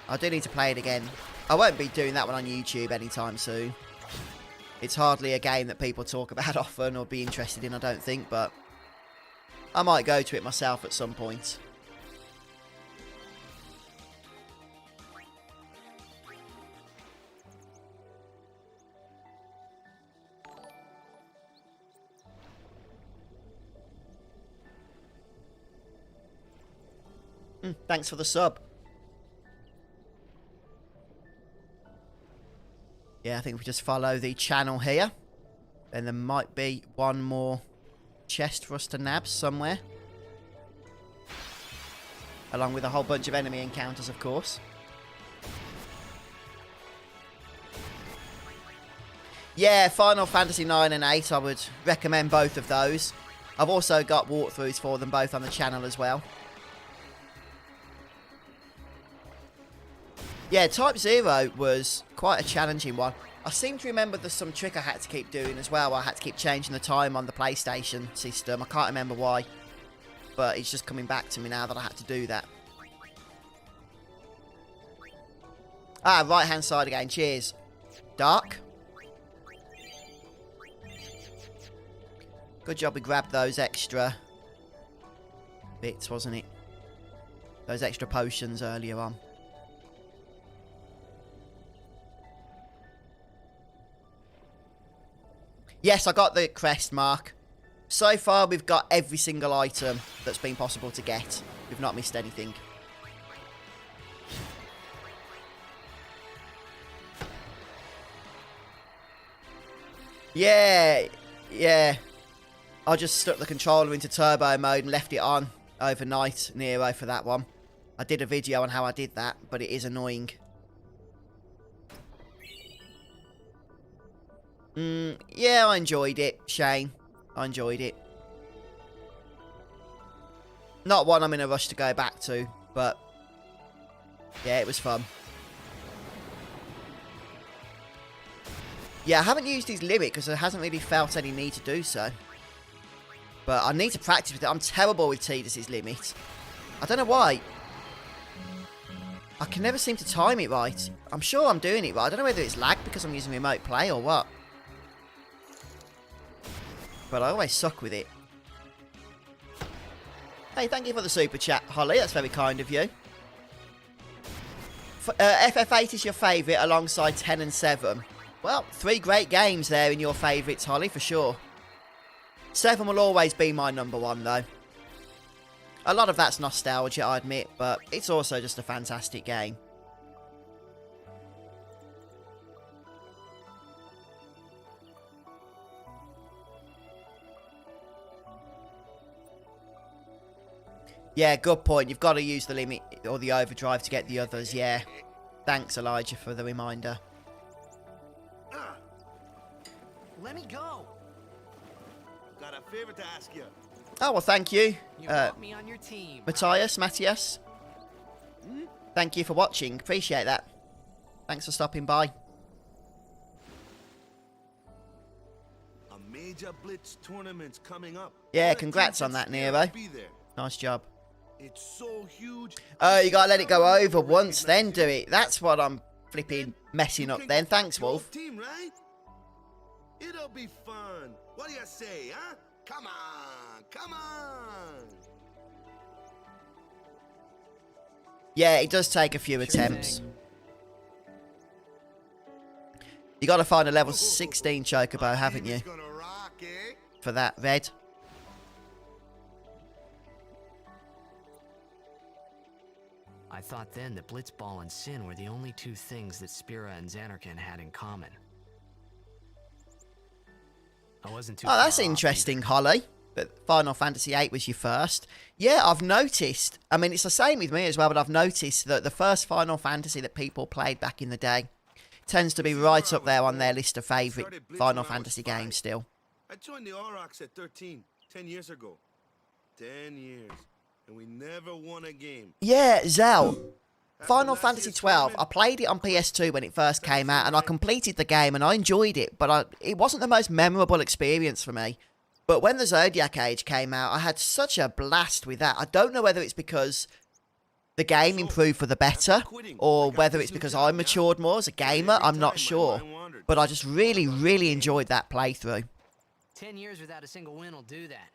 I do need to play it again. I won't be doing that one on YouTube anytime soon. It's hardly a game that people talk about often or be interested in, I don't think, but I might go to it myself at some point. Thanks for the sub. Yeah, I think if we just follow the channel here, then there might be one more chest for us to nab somewhere. Along with a whole bunch of enemy encounters, of course. Yeah, Final Fantasy 9 and 8, I would recommend both of those. I've also got walkthroughs for them both on the channel as well. Yeah, Type 0 was quite a challenging one. I seem to remember there's some trick I had to keep doing as well. I had to keep changing the time on the PlayStation system. I can't remember why. But it's just coming back to me now that I had to do that. Ah, right-hand side again. Cheers. Dark. Good job we grabbed those extra bits, wasn't it? Those extra potions earlier on. Yes, I got the crest mark. So far, we've got every single item that's been possible to get. We've not missed anything. Yeah. I just stuck the controller into turbo mode and left it on overnight, Nero, for that one. I did a video on how I did that, but it is annoying. Yeah, I enjoyed it, Shane. I enjoyed it. Not one I'm in a rush to go back to, but yeah, it was fun. Yeah, I haven't used his limit because I hasn't really felt any need to do so. But I need to practice with it. I'm terrible with Tidus's limit. I don't know why. I can never seem to time it right. I'm sure I'm doing it right. I don't know whether it's lag because I'm using remote play or what. But I always suck with it. Hey, thank you for the super chat, Holly. That's very kind of you. FF8 is your favourite alongside 10 and 7. Well, 3 great games there in your favourites, Holly, for sure. 7 will always be my number 1, though. A lot of that's nostalgia, I admit, but it's also just a fantastic game. Yeah, good point. You've got to use the limit or the overdrive to get the others, yeah. Thanks, Elijah, for the reminder. Let me go. Got a favor to ask you. Oh, well, thank you. You want me on your team. Matthias. Thank you for watching. Appreciate that. Thanks for stopping by. A major Blitz tournament's coming up. Yeah, congrats on that, Nero. Nice job. It's so huge. Oh, you gotta let it go over once, then do it. That's what I'm flipping messing up then. Thanks, Wolf. Team, right? It'll be fun. What do you say, huh? Come on, come on. Yeah, it does take a few attempts. You gotta find a level 16 Chocobo, haven't you? Rock, eh? For that, Red. I thought then that Blitzball and Sin were the only 2 things that Spira and Xanarkin had in common. I wasn't too Oh, that's far off interesting, Holly. That Final Fantasy VIII was your first. Yeah, I've noticed. I mean, it's the same with me as well, but I've noticed that the first Final Fantasy that people played back in the day tends to be right up there on their list of favourite Final Fantasy games still. I joined the Aurochs at 13, 10 years ago. 10 years. And we never won a game. Yeah, Zell. After Final last Fantasy year's 12, I tournament, played it on PS2 when it first came out, and I completed the game, and I enjoyed it, but it wasn't the most memorable experience for me. But when the Zodiac Age came out, I had such a blast with that. I don't know whether it's because the game improved for the better, or whether it's because I matured more as a gamer, I'm not sure. But I just really, really enjoyed that playthrough. 10 years without a single win will do that.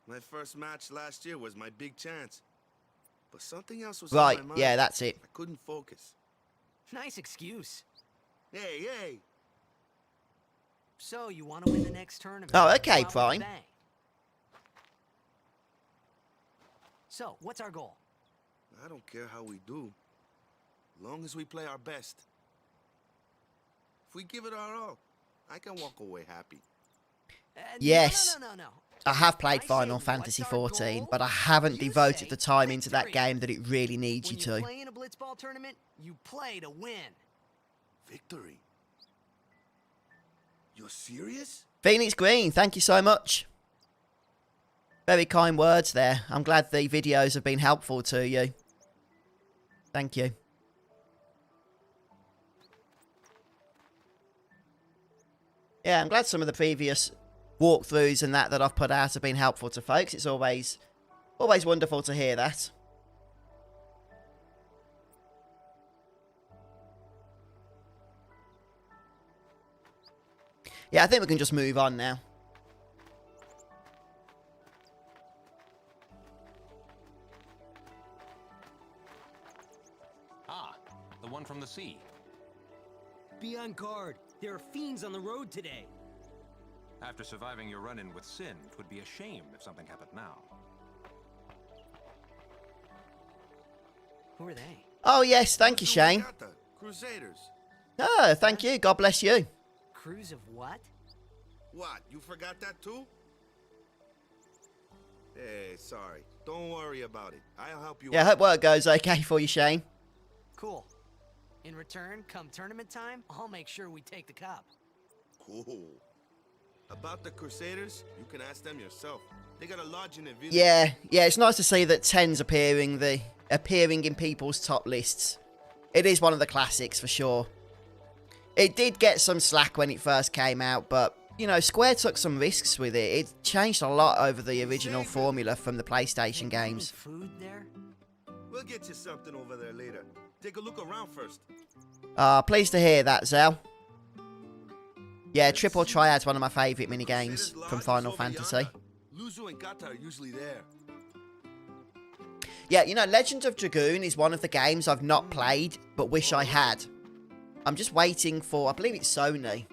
My first match last year was my big chance. But something else was Right, on my mind. yeah, that's it. I couldn't focus. Nice excuse. Hey. So, you want to win the next tournament? Oh, okay, Go out with a fine. bang. So, what's our goal? I don't care how we do. Long as we play our best. If we give it our all, I can walk away happy. Yes. No. I have played I say, Final what's Fantasy our 14, goal? but I haven't You devoted say the time into that victory. game that it really needs When you to. play in a blitzball tournament, you play to win. Victory? You're serious? Phoenix Green, thank you so much. Very kind words there. I'm glad the videos have been helpful to you. Thank you. Yeah, I'm glad some of the previous walkthroughs and that I've put out have been helpful to folks. It's always wonderful to hear that. Yeah, I think we can just move on now. Ah, the one from the sea. Be on guard. There are fiends on the road today. After surviving your run-in with Sin, it would be a shame if something happened now. Who are they? Oh, yes, thank you, Shane. Crusaders. Oh, thank you. God bless you. Crews of what? What, you forgot that too? Hey, sorry. Don't worry about it. I'll help you Yeah, I out. hope work goes okay for you, Shane. Cool. In return, come tournament time, I'll make sure we take the cup. Cool. About the Crusaders, you can ask them yourself. They got a lodge in the village. Yeah, it's nice to see that 10's appearing in people's top lists. It is one of the classics for sure. It did get some slack when it first came out, but you know, Square took some risks with it. It changed a lot over the original formula from the PlayStation games. Food there? We'll get you something over there later. Take a look around first. Pleased to hear that, Zell. Yeah, Triple Triad's one of my favourite minigames from Final Fantasy. Luzu and Kata are usually there. Yeah, you know, Legend of Dragoon is one of the games I've not played, but wish I had. I'm just waiting for, I believe it's Sony,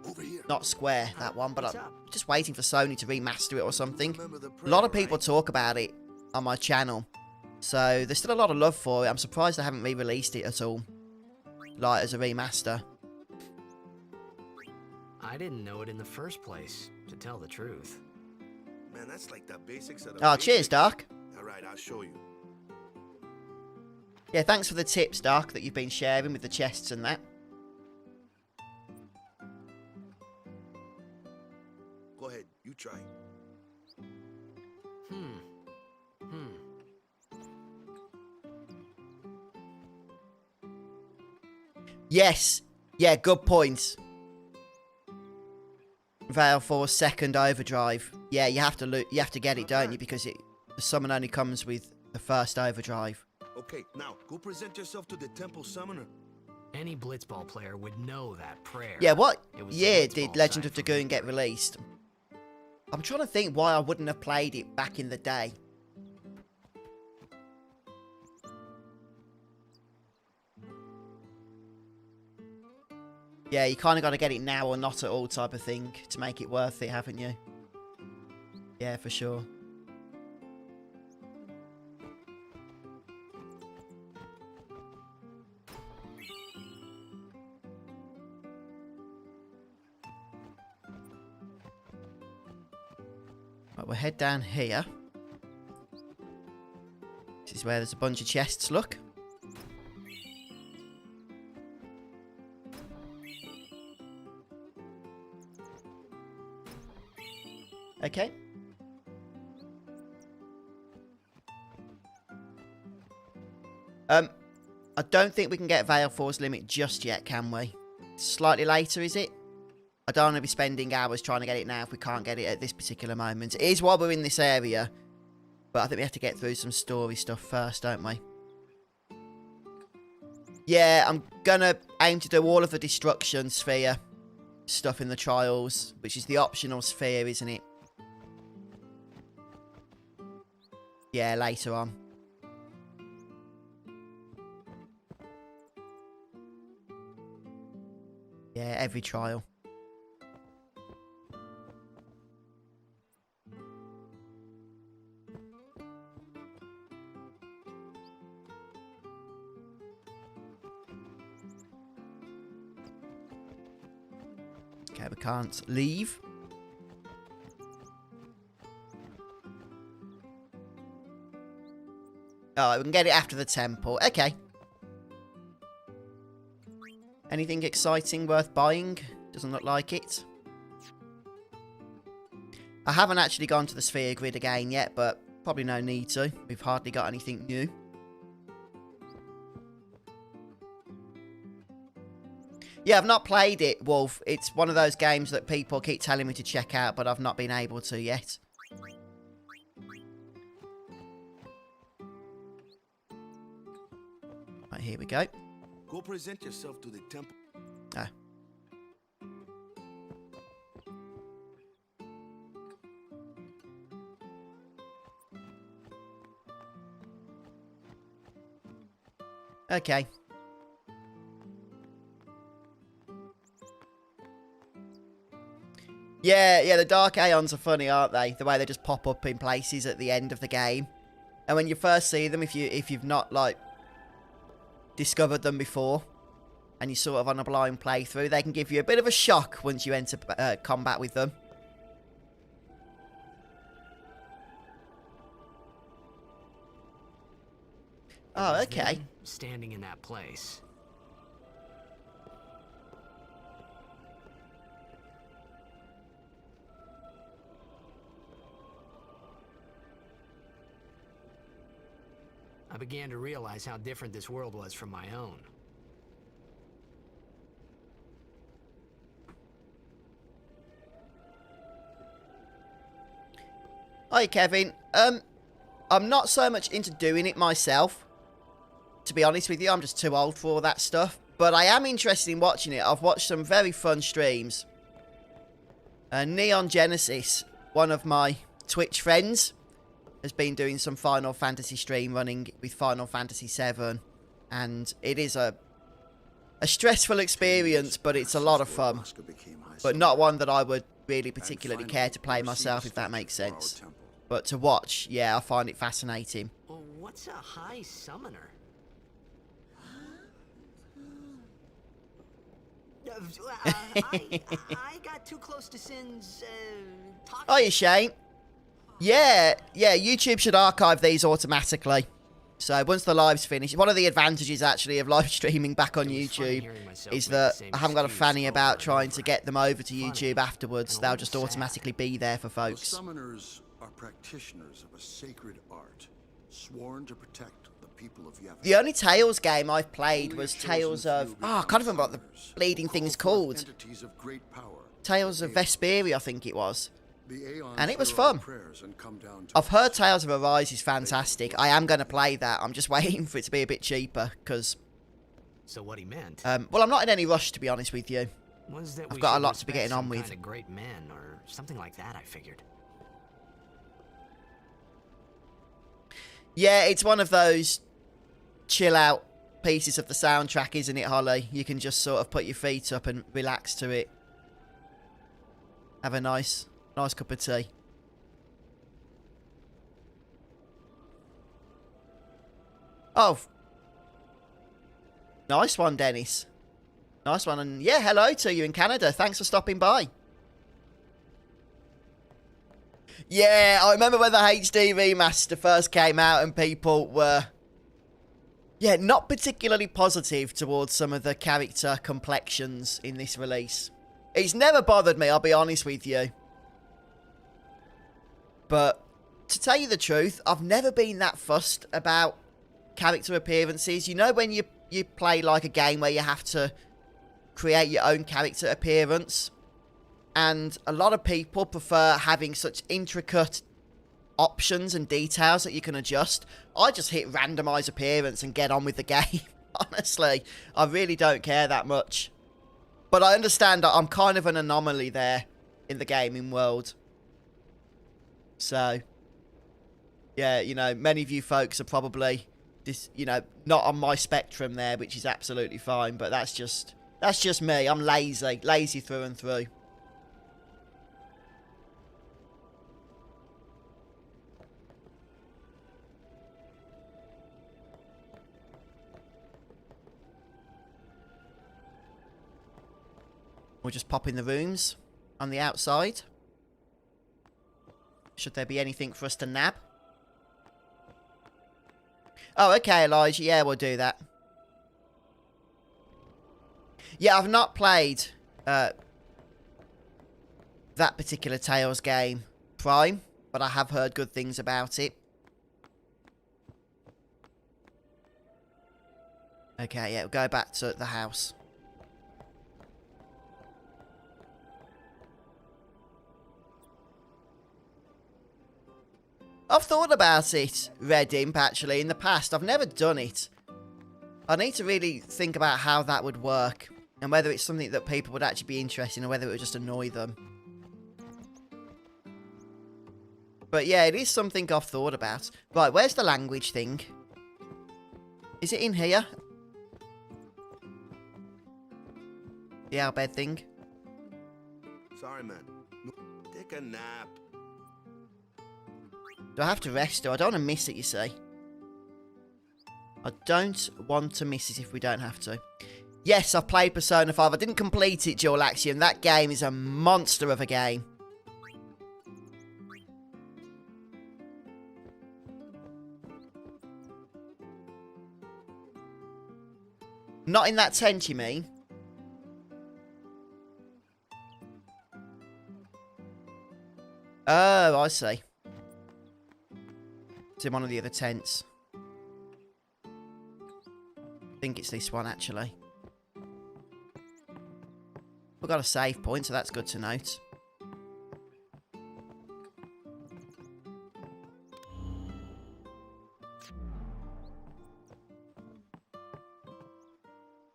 Over here. not Square, that one, but What's I'm up? just waiting for Sony to remaster it or something. Remember the A lot of prayer, people right? talk about it on my channel, so there's still a lot of love for it. I'm surprised they haven't re-released it at all, like as a remaster. I didn't know it in the first place, to tell the truth. Man, that's like the basics of the Oh, cheers, basics. Dark. Alright, I'll show you. Yeah, thanks for the tips, Dark, that you've been sharing with the chests and that. Go ahead, you try. Yes. Yeah, good point. Veil Force second overdrive. Yeah, you have to get it, don't you? Because the summon only comes with the first overdrive. Okay, now go present yourself to the temple summoner. Any blitzball player would know that prayer. Yeah, what It was the year blitzball did Legend side of for Dragoon me. get released? I'm trying to think why I wouldn't have played it back in the day. Yeah, you kind of got to get it now or not at all type of thing to make it worth it, haven't you? Yeah, for sure. Right, we'll head down here. This is where there's a bunch of chests, look. Okay. I don't think we can get Veil Force Limit just yet, can we? Slightly later, is it? I don't want to be spending hours trying to get it now if we can't get it at this particular moment. It is while we're in this area, but I think we have to get through some story stuff first, don't we? Yeah, I'm gonna aim to do all of the Destruction Sphere stuff in the Trials, which is the optional sphere, isn't it? Yeah, later on. Yeah, every trial. Okay, we can't leave. Oh, we can get it after the temple. Okay. Anything exciting worth buying? Doesn't look like it. I haven't actually gone to the sphere grid again yet, but probably no need to. We've hardly got anything new. Yeah, I've not played it, Wolf. It's one of those games that people keep telling me to check out, but I've not been able to yet. Right, here we go. Go present yourself to the temple. Ah. Okay. Yeah, the Dark Aeons are funny, aren't they? The way they just pop up in places at the end of the game. And when you first see them, if you've not, like, discovered them before, and you're sort of on a blind playthrough, they can give you a bit of a shock once you enter combat with them. Oh, okay. Standing in that place. I began to realize how different this world was from my own. Hi, Kevin. I'm not so much into doing it myself. To be honest with you, I'm just too old for all that stuff. But I am interested in watching it. I've watched some very fun streams. Neon Genesis, one of my Twitch friends, has been doing some Final Fantasy stream running with Final Fantasy VII. And it is a stressful experience, but it's a lot of fun. But not one that I would really particularly care to play myself, if that makes sense. But to watch, yeah, I find it fascinating. Well, what's a high summoner? I got too close to Sin's talk. Oh, you Shane. Yeah, YouTube should archive these automatically. So once the live's finished, one of the advantages actually of live streaming back on YouTube is that I haven't got a fanny about trying to get them over to YouTube afterwards. They'll just automatically be there for folks. Summoners are practitioners of a sacred art, sworn to protect the people of Yevon. The only Tales game I've played was Tales of... Oh, I can't remember what the bleeding thing's called. Tales of Vesperia, I think it was. And it was fun. I've heard Tales of Arise is fantastic. I am going to play that. I'm just waiting for it to be a bit cheaper, because... So what he meant... well, I'm not in any rush, to be honest with you. Was that I've got a lot to be getting on with. Kind of great men, or something like that, I figured. Yeah, it's one of those chill-out pieces of the soundtrack, isn't it, Holly? You can just sort of put your feet up and relax to it. Have a nice cup of tea. Oh. Nice one, Dennis. Nice one. And yeah, hello to you in Canada. Thanks for stopping by. Yeah, I remember when the HD Remaster first came out and people were, yeah, not particularly positive towards some of the character complexions in this release. It's never bothered me, I'll be honest with you. But to tell you the truth, I've never been that fussed about character appearances. You know when you play like a game where you have to create your own character appearance? And a lot of people prefer having such intricate options and details that you can adjust. I just hit randomize appearance and get on with the game. Honestly, I really don't care that much. But I understand that I'm kind of an anomaly there in the gaming world. So, yeah, you know, many of you folks are probably just, you know, not on my spectrum there, which is absolutely fine. But that's just me. I'm lazy through and through. We'll just pop in the rooms on the outside. Should there be anything for us to nab? Oh, okay, Elijah. Yeah, we'll do that. Yeah, I've not played that particular Tales game, Prime, but I have heard good things about it. Okay, yeah, we'll go back to the house. I've thought about it, Red Imp, actually, in the past. I've never done it. I need to really think about how that would work, and whether it's something that people would actually be interested in, or whether it would just annoy them. But yeah, it is something I've thought about. Right, where's the language thing? Is it in here? The our bed thing? Sorry, man. Take a nap. Do I have to rest, or I don't want to miss it, you see? I don't want to miss it if we don't have to. Yes, I've played Persona 5. I didn't complete it, Dual Axiom. That game is a monster of a game. Not in that tent, you mean? Oh, I see. It's in one of the other tents. I think it's this one, actually. We've got a save point, so that's good to note.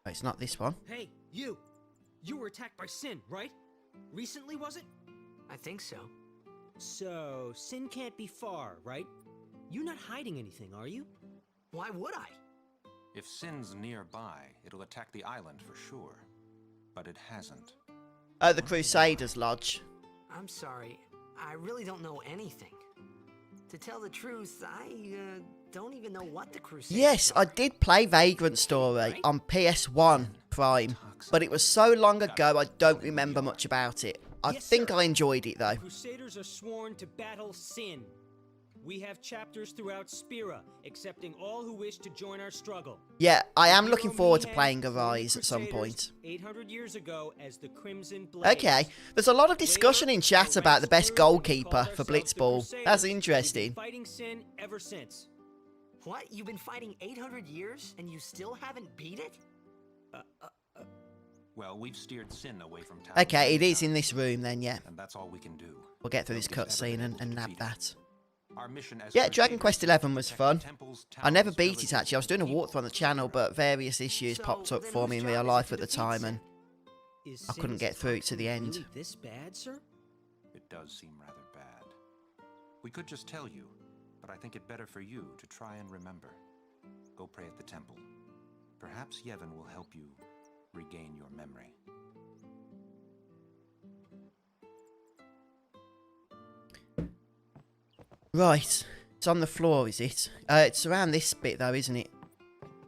Oh, it's not this one. Hey, you! You were attacked by Sin, right? Recently, was it? I think so. So, Sin can't be far, right? You're not hiding anything, are you? Why would I? If Sin's nearby, it'll attack the island for sure. But it hasn't. Oh, the Crusaders Lodge. I'm sorry. I really don't know anything. To tell the truth, I don't even know what the Crusaders Yes, are. I did play Vagrant Story on PS1 Prime, but it was so long ago I don't remember much about it. I think I enjoyed it, though. Crusaders are sworn to battle Sin. We have chapters throughout Spira, accepting all who wish to join our struggle. Yeah, I am looking forward to playing Arise at some point. 800 years ago as the Crimson Blade. Okay, there's a lot of discussion in chat about the best goalkeeper for Blitzball. That's interesting. Fighting Sin ever since. What? You've been fighting 800 years and you still haven't beat it? Well, we've steered Sin away from town. Okay, it is in this room then, yeah. And that's all we can do. We'll get through this cutscene and nab that. Our mission as Yeah, Dragon Quest XI was fun. temples, I never towns, beat it, villages, actually. I was doing a people. walkthrough on the channel, but various issues popped up for me in real life at the time, and Is I couldn't Sin's get through it to the toxin end. really this bad, sir? It does seem rather bad. We could just tell you, but I think it better for you to try and remember. Go pray at the temple. Perhaps Yevon will help you regain your memory. Right. It's on the floor, is it? It's around this bit, though, isn't it?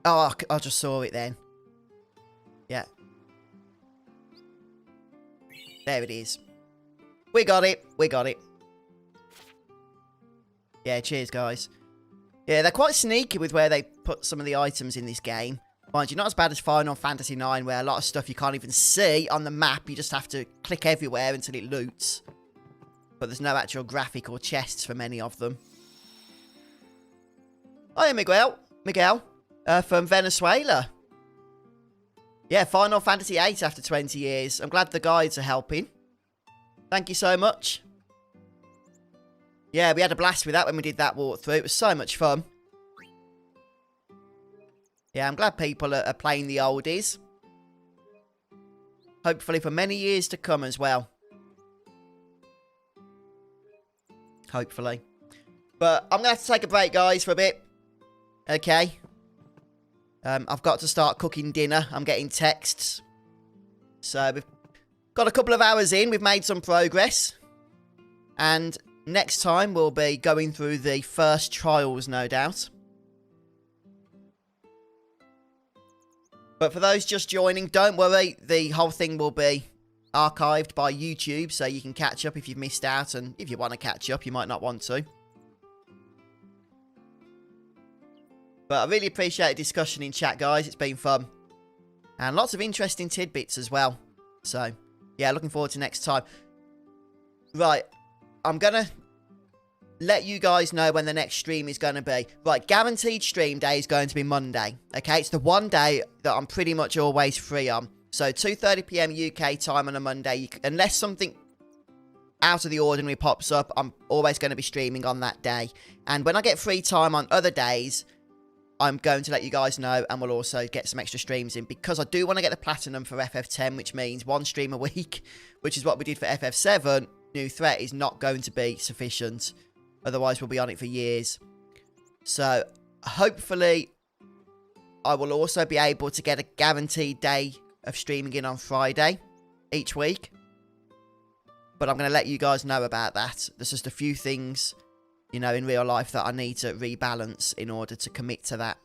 Oh, I just saw it then. Yeah. There it is. We got it. We got it. Yeah, cheers, guys. Yeah, they're quite sneaky with where they put some of the items in this game. Mind you, not as bad as Final Fantasy IX, where a lot of stuff you can't even see on the map. You just have to click everywhere until it loots. But there's no actual graphic or chests for many of them. Hi, Miguel. Miguel, from Venezuela. Yeah, Final Fantasy VIII after 20 years. I'm glad the guides are helping. Thank you so much. Yeah, we had a blast with that when we did that walkthrough. It was so much fun. Yeah, I'm glad people are playing the oldies. Hopefully for many years to come as well. Hopefully. But I'm going to have to take a break, guys, for a bit. Okay. I've got to start cooking dinner. I'm getting texts. So we've got a couple of hours in. We've made some progress. And next time we'll be going through the first trials, no doubt. But for those just joining, don't worry. The whole thing will be archived by YouTube, so you can catch up if you've missed out. And if you want to catch up, you might not want to. But I really appreciate the discussion in chat, guys. It's been fun. And lots of interesting tidbits as well. So, yeah, looking forward to next time. Right, I'm going to let you guys know when the next stream is going to be. Right, guaranteed stream day is going to be Monday. Okay, it's the one day that I'm pretty much always free on. So 2:30 PM UK time on a Monday. Unless something out of the ordinary pops up, I'm always going to be streaming on that day. And when I get free time on other days, I'm going to let you guys know, and we'll also get some extra streams in, because I do want to get the platinum for FF10, which means one stream a week, which is what we did for FF7. New Threat is not going to be sufficient. Otherwise, we'll be on it for years. So, hopefully, I will also be able to get a guaranteed day of streaming in on Friday each week. But I'm going to let you guys know about that. There's just a few things, you know, in real life that I need to rebalance in order to commit to that.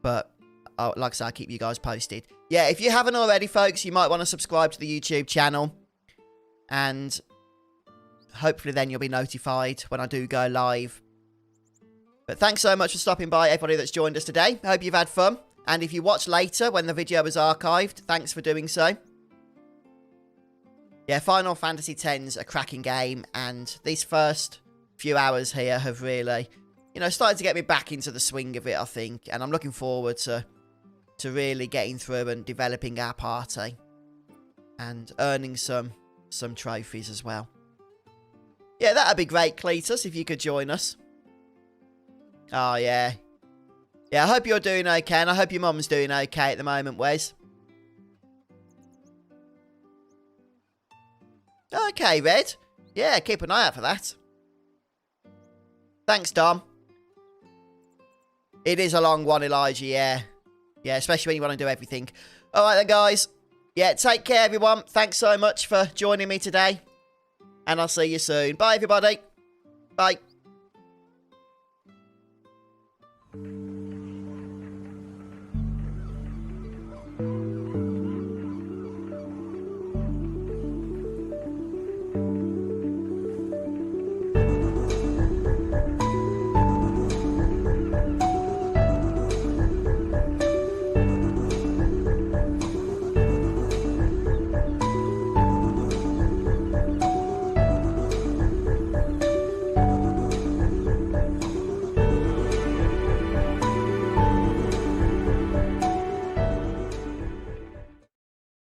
But, like I said, I'll keep you guys posted. Yeah, if you haven't already, folks, you might want to subscribe to the YouTube channel. And hopefully then you'll be notified when I do go live. But thanks so much for stopping by, everybody that's joined us today. I hope you've had fun. And if you watch later when the video is archived, thanks for doing so. Yeah, Final Fantasy X's a cracking game, and these first few hours here have really, you know, started to get me back into the swing of it, I think. And I'm looking forward to really getting through and developing our party. And earning some trophies as well. Yeah, that'd be great, Cletus, if you could join us. Oh, yeah. Yeah, I hope you're doing okay, and I hope your mum's doing okay at the moment, Wes. Okay, Red. Yeah, keep an eye out for that. Thanks, Dom. It is a long one, Elijah, yeah. Yeah, especially when you want to do everything. Alright then, guys. Yeah, take care, everyone. Thanks so much for joining me today. And I'll see you soon. Bye, everybody. Bye.